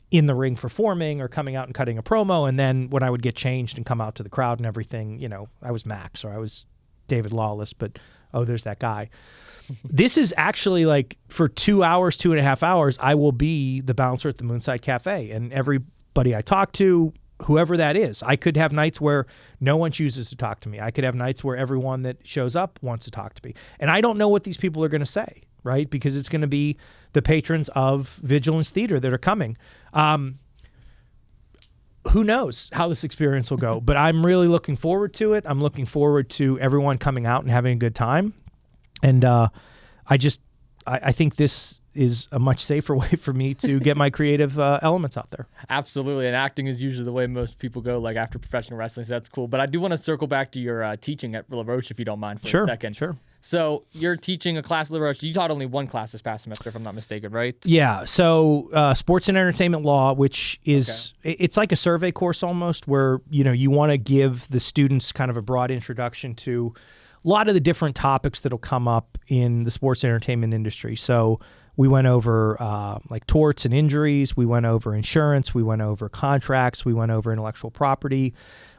in the ring performing or coming out and cutting a promo. And then when I would get changed and come out to the crowd and everything, I was Max, or I was David Lawless, but, oh, there's that guy. This is actually like, for 2 hours, 2.5 hours, I will be the bouncer at the Moonside Cafe. And everybody I talk to, whoever that is, I could have nights where no one chooses to talk to me. I could have nights where everyone that shows up wants to talk to me. And I don't know what these people are going to say, right? Because it's going to be the patrons of Vigilance Theater that are coming. Who knows how this experience will go, but I'm really looking forward to it. I'm looking forward to everyone coming out and having a good time. And I think this is a much safer way for me to get my creative elements out there. Absolutely. And acting is usually the way most people go, like, after professional wrestling. So that's cool. But I do want to circle back to your teaching at La Roche, if you don't mind, for a second. Sure. So you're teaching a class at La Roche. You taught only one class this past semester, if I'm not mistaken, right? Yeah. So sports and entertainment law, which is, it's like a survey course almost, where, you want to give the students kind of a broad introduction to a lot of the different topics that'll come up in the sports entertainment industry. So we went over like torts and injuries. We went over insurance. We went over contracts. We went over intellectual property.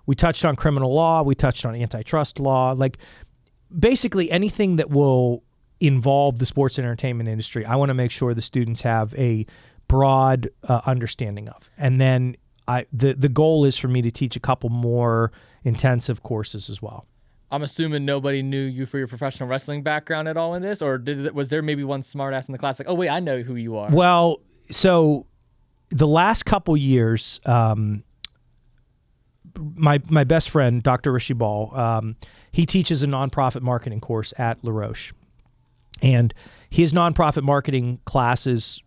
We touched on criminal law. We touched on antitrust law. Like, basically anything that will involve the sports and entertainment industry, I want to make sure the students have a broad understanding of. And then the goal is for me to teach a couple more intensive courses as well. I'm assuming nobody knew you for your professional wrestling background at all in this, or was there maybe one smartass in the class like, oh, wait, I know who you are? Well, so the last couple years, my best friend, Dr. Rishi Ball, he teaches a nonprofit marketing course at La Roche. And his nonprofit marketing class's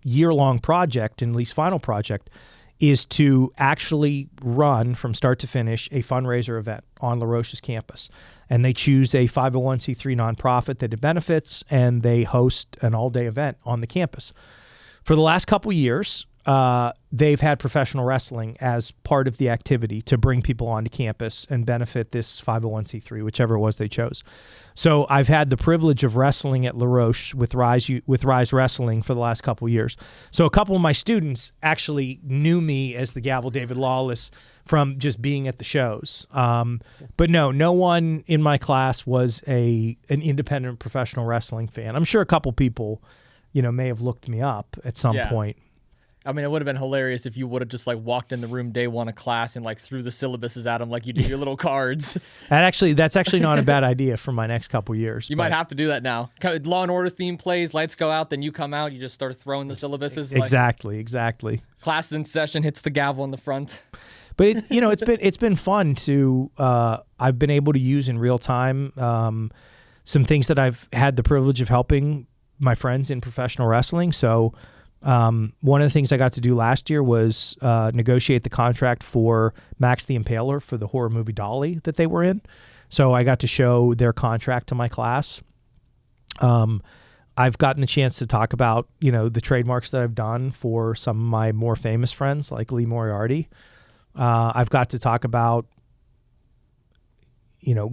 year-long project, and at least final project, is to actually run from start to finish a fundraiser event on La Roche's campus. And they choose a 501c3 nonprofit that it benefits, and they host an all-day event on the campus. For the last couple years, they've had professional wrestling as part of the activity to bring people onto campus and benefit this 501c3, whichever it was they chose. So I've had the privilege of wrestling at La Roche with Rise Wrestling for the last couple years. So a couple of my students actually knew me as the Gavel David Lawless from just being at the shows. But no one in my class was an independent professional wrestling fan. I'm sure a couple people, may have looked me up at some point. I mean, it would have been hilarious if you would have just like walked in the room day one of class and like threw the syllabuses at them like you do your little cards. That's actually not a bad idea for my next couple years. You might have to do that now. Law and Order theme plays, lights go out, then you come out, you just start throwing the syllabuses. Exactly. Class is in session, hits the gavel in the front. But it's been fun to I've been able to use in real time some things that I've had the privilege of helping my friends in professional wrestling. So one of the things I got to do last year was negotiate the contract for Max the Impaler for the horror movie Dolly that they were in. So I got to show their contract to my class. I've gotten the chance to talk about, the trademarks that I've done for some of my more famous friends like Lee Moriarty. I've got to talk about,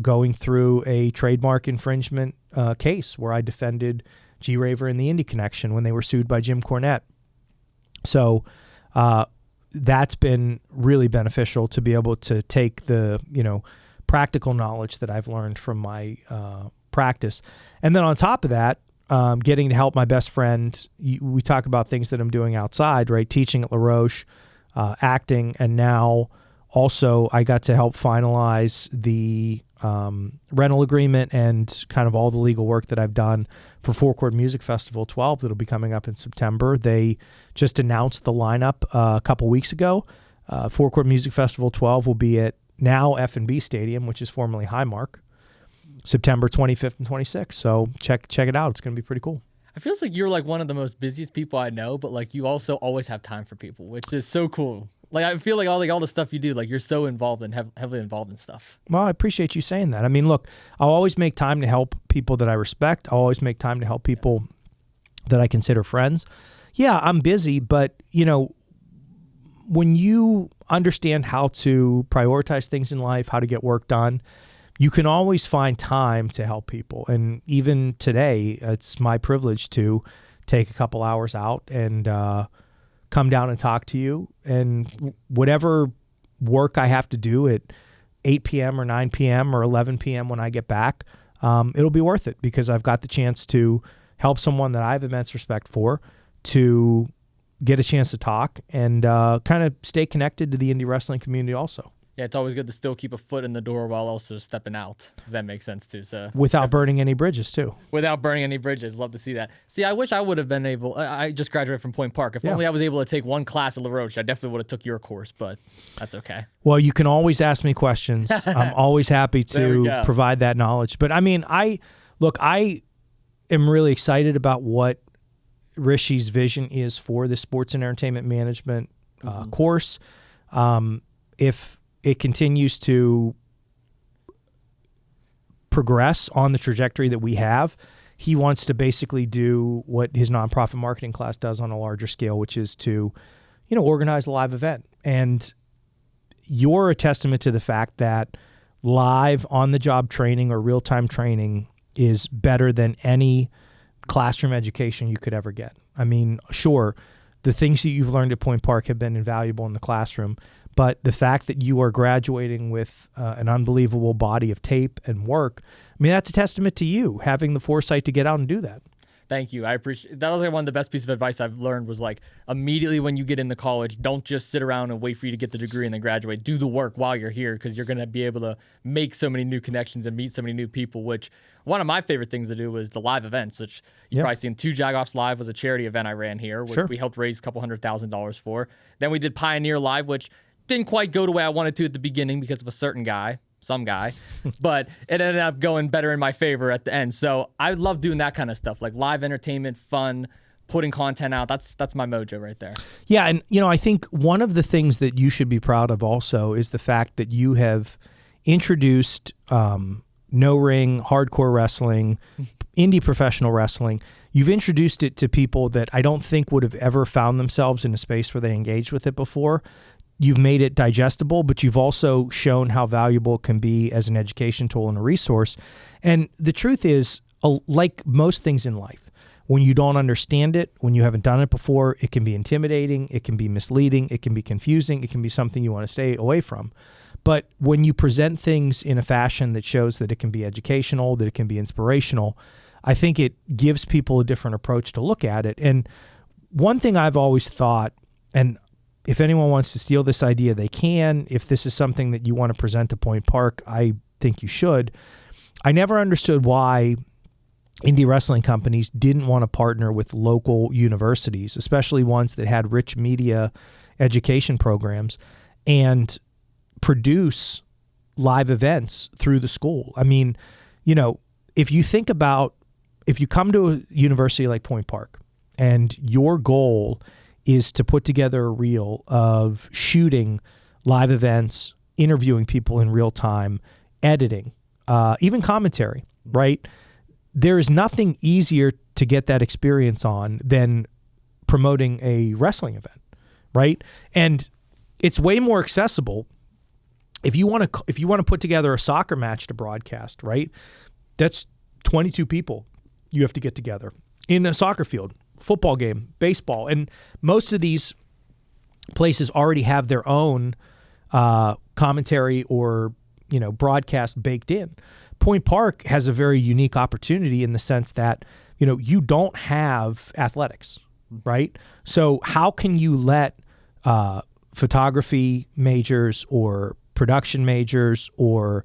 going through a trademark infringement case where I defended G. Raver and the Indie Connection when they were sued by Jim Cornette. So that's been really beneficial to be able to take the, practical knowledge that I've learned from my practice. And then on top of that, getting to help my best friend. We talk about things that I'm doing outside, right? Teaching at La Roche, acting, and now also I got to help finalize the rental agreement and kind of all the legal work that I've done for Four Chord Music Festival 12 that'll be coming up in September. They just announced the lineup a couple weeks ago. Four Chord Music Festival 12 will be at now F&B Stadium, which is formerly Highmark, September 25th and 26th. So check it out. It's going to be pretty cool. It feels like you're like one of the most busiest people I know, but like you also always have time for people, which is so cool. Like I feel like all the stuff you do, like you're so involved and heavily involved in stuff. Well, I appreciate you saying that. I mean, look, I'll always make time to help people that I respect. I'll always make time to help people that I consider friends. Yeah, I'm busy, but when you understand how to prioritize things in life, how to get work done, you can always find time to help people. And even today, it's my privilege to take a couple hours out and come down and talk to you. And whatever work I have to do at 8 p.m. or 9 p.m. or 11 p.m. when I get back, it'll be worth it because I've got the chance to help someone that I have immense respect for, to get a chance to talk and kind of stay connected to the indie wrestling community also. Yeah, it's always good to still keep a foot in the door while also stepping out, if that makes sense too. So without burning any bridges too. Without burning any bridges. Love to see that. See, I wish I would have been able, I just graduated from Point Park. If only I was able to take one class at La Roche, I definitely would have took your course, but that's okay. Well, you can always ask me questions. I'm always happy to provide that knowledge. But I mean, I am really excited about what Rishi's vision is for the sports and entertainment management course. If it continues to progress on the trajectory that we have, he wants to basically do what his nonprofit marketing class does on a larger scale, which is to, organize a live event. And you're a testament to the fact that live on-the-job training or real-time training is better than any classroom education you could ever get. I mean, sure, the things that you've learned at Point Park have been invaluable in the classroom, but the fact that you are graduating with an unbelievable body of tape and work, I mean, that's a testament to you having the foresight to get out and do that. Thank you. I appreciate that. Was like one of the best pieces of advice I've learned was like immediately when you get into college, don't just sit around and wait for you to get the degree and then graduate. Do the work while you're here because you're going to be able to make so many new connections and meet so many new people, which one of my favorite things to do was the live events, which you've probably seen. 2 Jagoffs Live was a charity event I ran here, which we helped raise a couple $100,000 for. Then we did Pioneer Live, which didn't quite go the way I wanted to at the beginning because of a certain guy. Some guy, but it ended up going better in my favor at the end. So I love doing that kind of stuff, like live entertainment, fun, putting content out. That's my mojo right there. Yeah, and I think one of the things that you should be proud of also is the fact that you have introduced no-ring, hardcore wrestling, indie professional wrestling. You've introduced it to people that I don't think would have ever found themselves in a space where they engaged with it before. You've made it digestible, but you've also shown how valuable it can be as an education tool and a resource. And the truth is, like most things in life, when you don't understand it, when you haven't done it before, it can be intimidating, it can be misleading, it can be confusing, it can be something you want to stay away from. But when you present things in a fashion that shows that it can be educational, that it can be inspirational, I think it gives people a different approach to look at it. And one thing I've always thought, and if anyone wants to steal this idea, they can. If this is something that you want to present to Point Park, I think you should. I never understood why indie wrestling companies didn't want to partner with local universities, especially ones that had rich media education programs, and produce live events through the school. I mean, if you think about, if you come to a university like Point Park and your goal is to put together a reel of shooting live events, interviewing people in real time, editing, even commentary, right? There is nothing easier to get that experience on than promoting a wrestling event, right? And it's way more accessible if you want to put together a soccer match to broadcast, right? That's 22 people you have to get together in a soccer field. Football game, baseball, and most of these places already have their own commentary or broadcast baked in. Point Park has a very unique opportunity in the sense that you don't have athletics, right? So how can you let photography majors or production majors or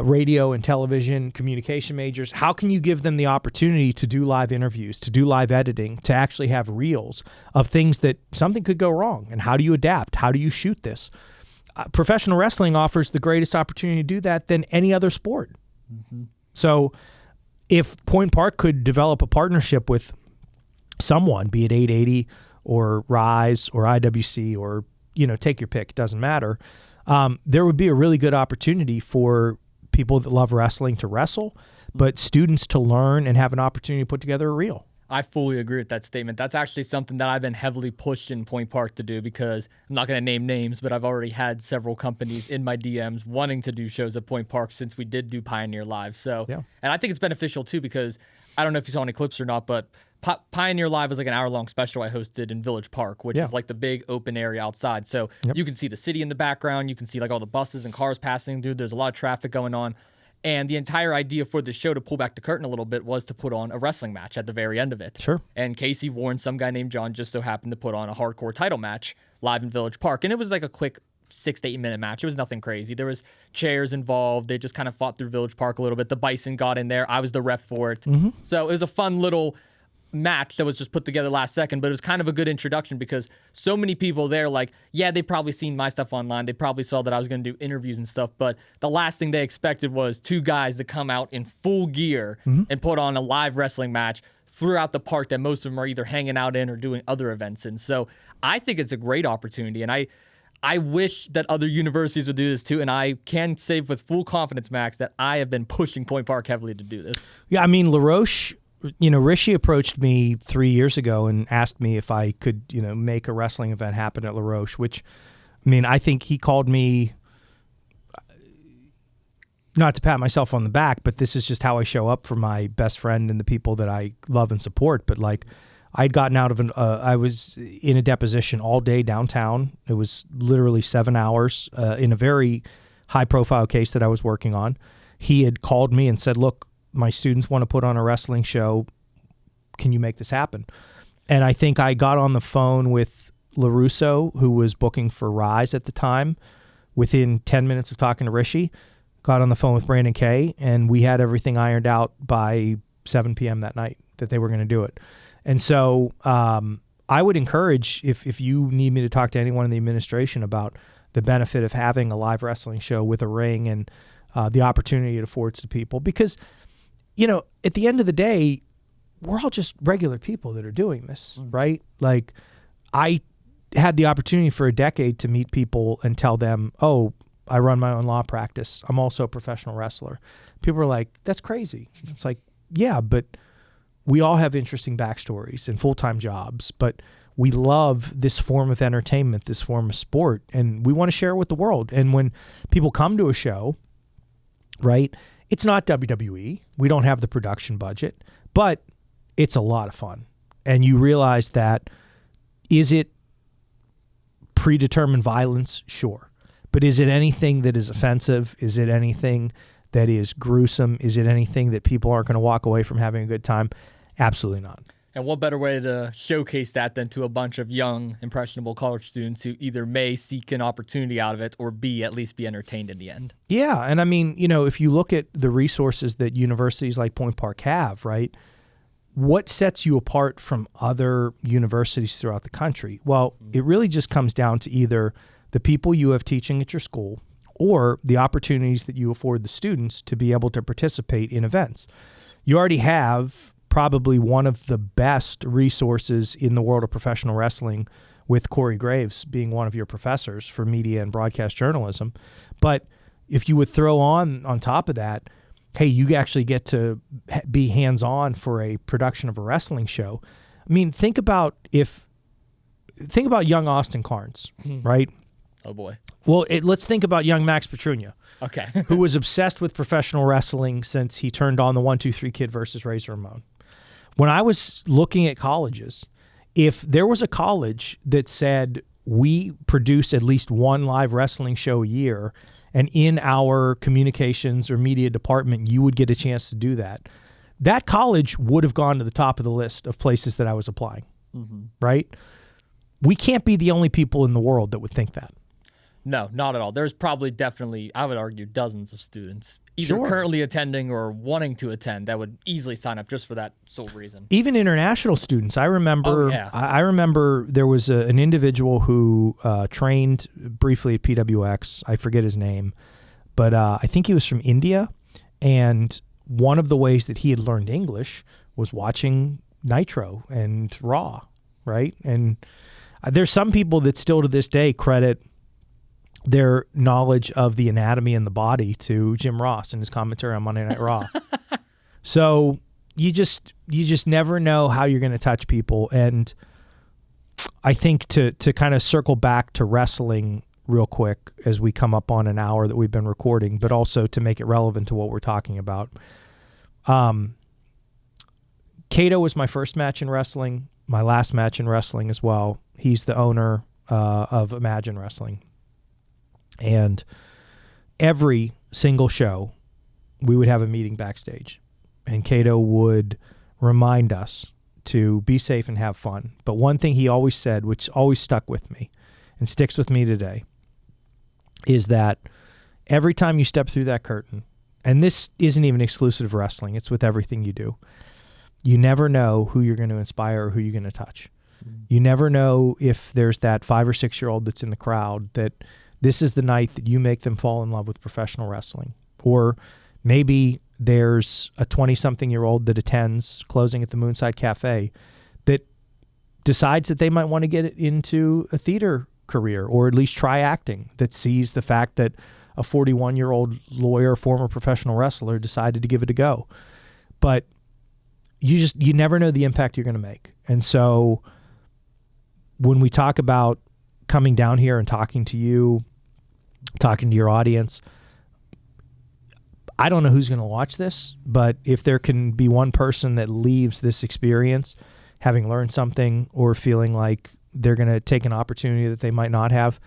radio and television communication majors, how can you give them the opportunity to do live interviews, to do live editing, to actually have reels of things that something could go wrong? And how do you adapt? How do you shoot this? Professional wrestling offers the greatest opportunity to do that than any other sport. Mm-hmm. So if Point Park could develop a partnership with someone, be it 880 or Rise or IWC or, take your pick, it doesn't matter, there would be a really good opportunity for people that love wrestling to wrestle, but students to learn and have an opportunity to put together a reel. I fully agree with that statement. That's actually something that I've been heavily pushed in Point Park to do, because I'm not going to name names, but I've already had several companies in my DMs wanting to do shows at Point Park since we did do Pioneer Live. So, yeah. And I think it's beneficial too, because I don't know if you saw any clips or not, but Pioneer Live was like an hour-long special I hosted in Village Park, which is like the big open area outside. So you can see the city in the background. You can see like all the buses and cars passing through. There's a lot of traffic going on. And the entire idea for the show, to pull back the curtain a little bit, was to put on a wrestling match at the very end of it. Sure. And Casey Warren, some guy named John, just so happened to put on a hardcore title match live in Village Park. And it was like a quick 6 to 8 minute match. It was nothing crazy. There was chairs involved. They just kind of fought through Village Park a little bit. The Bison got in there. I was the ref for it. Mm-hmm. So it was a fun little match that was just put together last second, but it was kind of a good introduction, because so many people there, like, yeah, they probably seen my stuff online. They probably saw that I was going to do interviews and stuff, but the last thing they expected was two guys to come out in full gear and put on a live wrestling match throughout the park that most of them are either hanging out in or doing other events in. So I think it's a great opportunity, and I wish that other universities would do this too, and I can say with full confidence, Max, that I have been pushing Point Park heavily to do this. Yeah, I mean, LaRoche, Rishi approached me 3 years ago and asked me if I could, make a wrestling event happen at LaRoche, which, I mean, I think he called me, not to pat myself on the back, but this is just how I show up for my best friend and the people that I love and support. But like, I'd gotten out of I was in a deposition all day downtown. It was literally 7 hours in a very high profile case that I was working on. He had called me and said, look, my students want to put on a wrestling show. Can you make this happen? And I think I got on the phone with LaRusso, who was booking for Rise at the time. Within 10 minutes of talking to Rishi, got on the phone with Brandon Kay, and we had everything ironed out by 7 p.m. that night that they were going to do it. And so I would encourage, if you need me to talk to anyone in the administration about the benefit of having a live wrestling show with a ring and the opportunity it affords to people, because at the end of the day, we're all just regular people that are doing this, right? Like, I had the opportunity for a decade to meet people and tell them, oh, I run my own law practice. I'm also a professional wrestler. People are like, that's crazy. It's like, yeah, but we all have interesting backstories and full-time jobs, but we love this form of entertainment, this form of sport, and we want to share it with the world. And when people come to a show, right, it's not WWE. We don't have the production budget, but it's a lot of fun. And you realize that, is it predetermined violence? Sure. But is it anything that is offensive? Is it anything that is gruesome? Is it anything that people aren't going to walk away from having a good time? Absolutely not. And what better way to showcase that than to a bunch of young, impressionable college students who either may seek an opportunity out of it or B, at least be entertained in the end. Yeah. And I mean, if you look at the resources that universities like Point Park have, right, what sets you apart from other universities throughout the country? Well, it really just comes down to either the people you have teaching at your school or the opportunities that you afford the students to be able to participate in events. You already have probably one of the best resources in the world of professional wrestling, with Corey Graves being one of your professors for media and broadcast journalism. But if you would throw on top of that, hey, you actually get to be hands-on for a production of a wrestling show. I mean, think about young Austin Cairns, right? Oh boy. Well, let's think about young Max Petrunia. Okay. Who was obsessed with professional wrestling since he turned on the 1-2-3 Kid versus Razor Ramon. When I was looking at colleges, if there was a college that said we produce at least one live wrestling show a year, and in our communications or media department, you would get a chance to do that, that college would have gone to the top of the list of places that I was applying, right? We can't be the only people in the world that would think that. No, not at all. There's probably definitely, I would argue, dozens of students either currently attending or wanting to attend that would easily sign up just for that sole reason. Even international students. I remember I remember there was an individual who trained briefly at PWX. I forget his name, but I think he was from India. And one of the ways that he had learned English was watching Nitro and Raw, right? And there's some people that still to this day credit their knowledge of the anatomy and the body to Jim Ross and his commentary on Monday Night Raw. So you just never know how you're going to touch people. And I think to kind of circle back to wrestling real quick as we come up on an hour that we've been recording, but also to make it relevant to what we're talking about. Cato was my first match in wrestling, my last match in wrestling as well. He's the owner of Imagine Wrestling. And every single show, we would have a meeting backstage. And Cato would remind us to be safe and have fun. But one thing he always said, which always stuck with me and sticks with me today, is that every time you step through that curtain, and this isn't even exclusive of wrestling, it's with everything you do, you never know who you're going to inspire or who you're going to touch. You never know if there's that 5 or 6 year old that's in the crowd that this is the night that you make them fall in love with professional wrestling. Or maybe there's a 20-something-year-old that attends Closing at the Moonside Cafe that decides that they might want to get into a theater career or at least try acting, that sees the fact that a 41-year-old lawyer, former professional wrestler, decided to give it a go. But you never know the impact you're going to make. And so when we talk about coming down here and talking to you, talking to your audience, I don't know who's going to watch this, but if there can be one person that leaves this experience having learned something or feeling like they're going to take an opportunity that they might not have,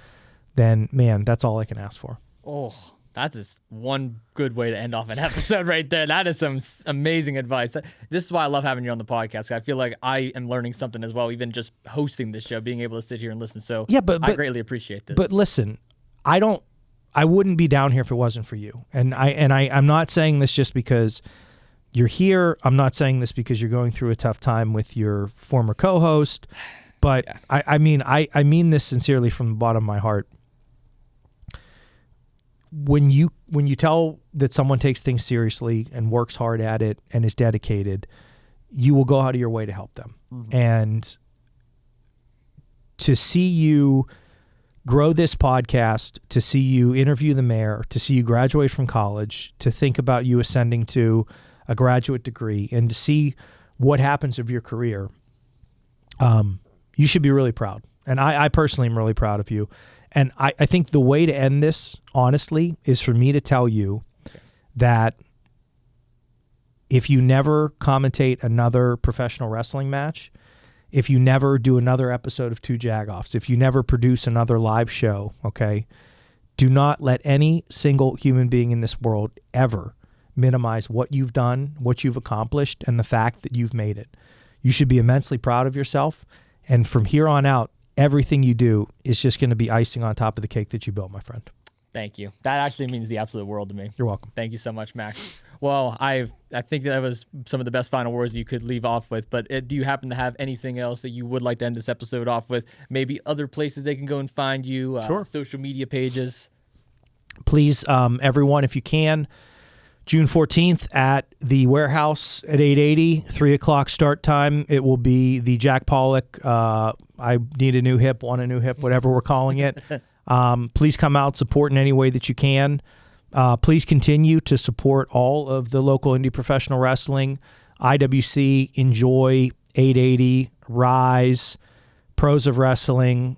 then, man, that's all I can ask for. Oh, that's just one good way to end off an episode right there. That is some amazing advice. This is why I love having you on the podcast. I feel like I am learning something as well, even just hosting this show, being able to sit here and listen. So yeah, but I greatly appreciate this. But listen, I wouldn't be down here if it wasn't for you. And I'm not saying this just because you're here. I'm not saying this because you're going through a tough time with your former co-host. But yeah. I mean this sincerely from the bottom of my heart. When you tell that someone takes things seriously and works hard at it and is dedicated, you will go out of your way to help them. And to see you grow this podcast, to see you interview the mayor, to see you graduate from college, to think about you ascending to a graduate degree, and to see what happens of your career, you should be really proud. And I personally am really proud of you. And I think the way to end this, honestly, is for me to tell you that if you never commentate another professional wrestling match, if you never do another episode of Two Jagoffs, if you never produce another live show, okay, do not let any single human being in this world ever minimize what you've done, what you've accomplished, and the fact that you've made it. You should be immensely proud of yourself. And from here on out, everything you do is just going to be icing on top of the cake that you built, my friend. Thank you. That actually means the absolute world to me. You're welcome. Thank you so much, Max. Well, I think that was some of the best final words you could leave off with, but do you happen to have anything else that you would like to end this episode off with? Maybe other places they can go and find you, sure. Social media pages? Please, everyone, if you can, June 14th at the warehouse at 880, 3 o'clock start time. It will be the Jack Pollock, I need a new hip, want a new hip, whatever we're calling it. Please come out, support in any way that you can. Please continue to support all of the local indie professional wrestling, IWC, Enjoy, 880, Rise, Pros of Wrestling.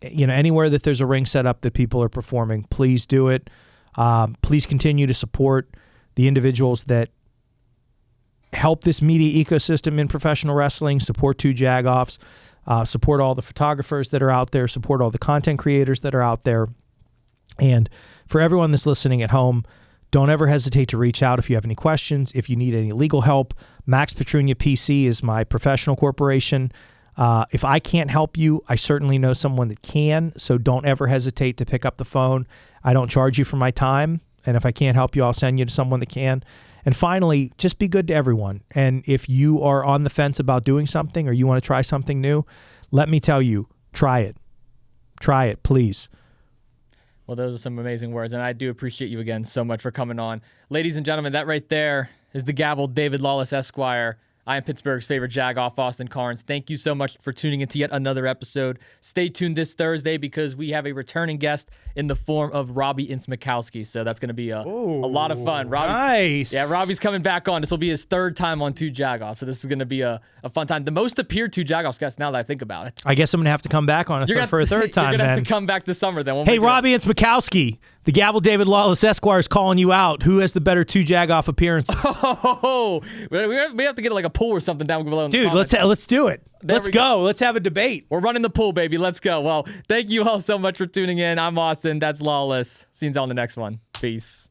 Anywhere that there's a ring set up that people are performing, please do it. Please continue to support the individuals that help this media ecosystem in professional wrestling. Support 2 Jagoffs. Support all the photographers that are out there. Support all the content creators that are out there. And for everyone that's listening at home, don't ever hesitate to reach out if you have any questions, if you need any legal help. Max Petrunia PC is my professional corporation. If I can't help you, I certainly know someone that can, so don't ever hesitate to pick up the phone. I don't charge you for my time, and if I can't help you, I'll send you to someone that can. And finally, just be good to everyone. And if you are on the fence about doing something or you want to try something new, let me tell you, try it. Try it, please. Well, those are some amazing words, and I do appreciate you again so much for coming on. Ladies and gentlemen, that right there is the Gavel, David Lawless, Esquire. I am Pittsburgh's favorite Jagoff, Austin Cairns. Thank you so much for tuning into yet another episode. Stay tuned this Thursday because we have a returning guest in the form of Robbie Ince-Mikowski. So that's going to be a lot of fun. Nice. Yeah, Robbie's coming back on. This will be his third time on 2 Jagoffs. So this is going to be a fun time. The most appeared 2 Jagoffs guest now that I think about it. I guess I'm going to have to come back on for a third time. You're going to then. have to come back this summer then. Hey, Robbie Ince-Mikowski, the Gavel David Lawless Esquire is calling you out. Who has the better 2 Jagoff appearances? Oh, we have to get like a poll or something down below. Dude, let's do it. Let's go. Let's have a debate. We're running the pool, baby. Let's go. Well, thank you all so much for tuning in. I'm Austin. That's Lawless. See you on the next one. Peace.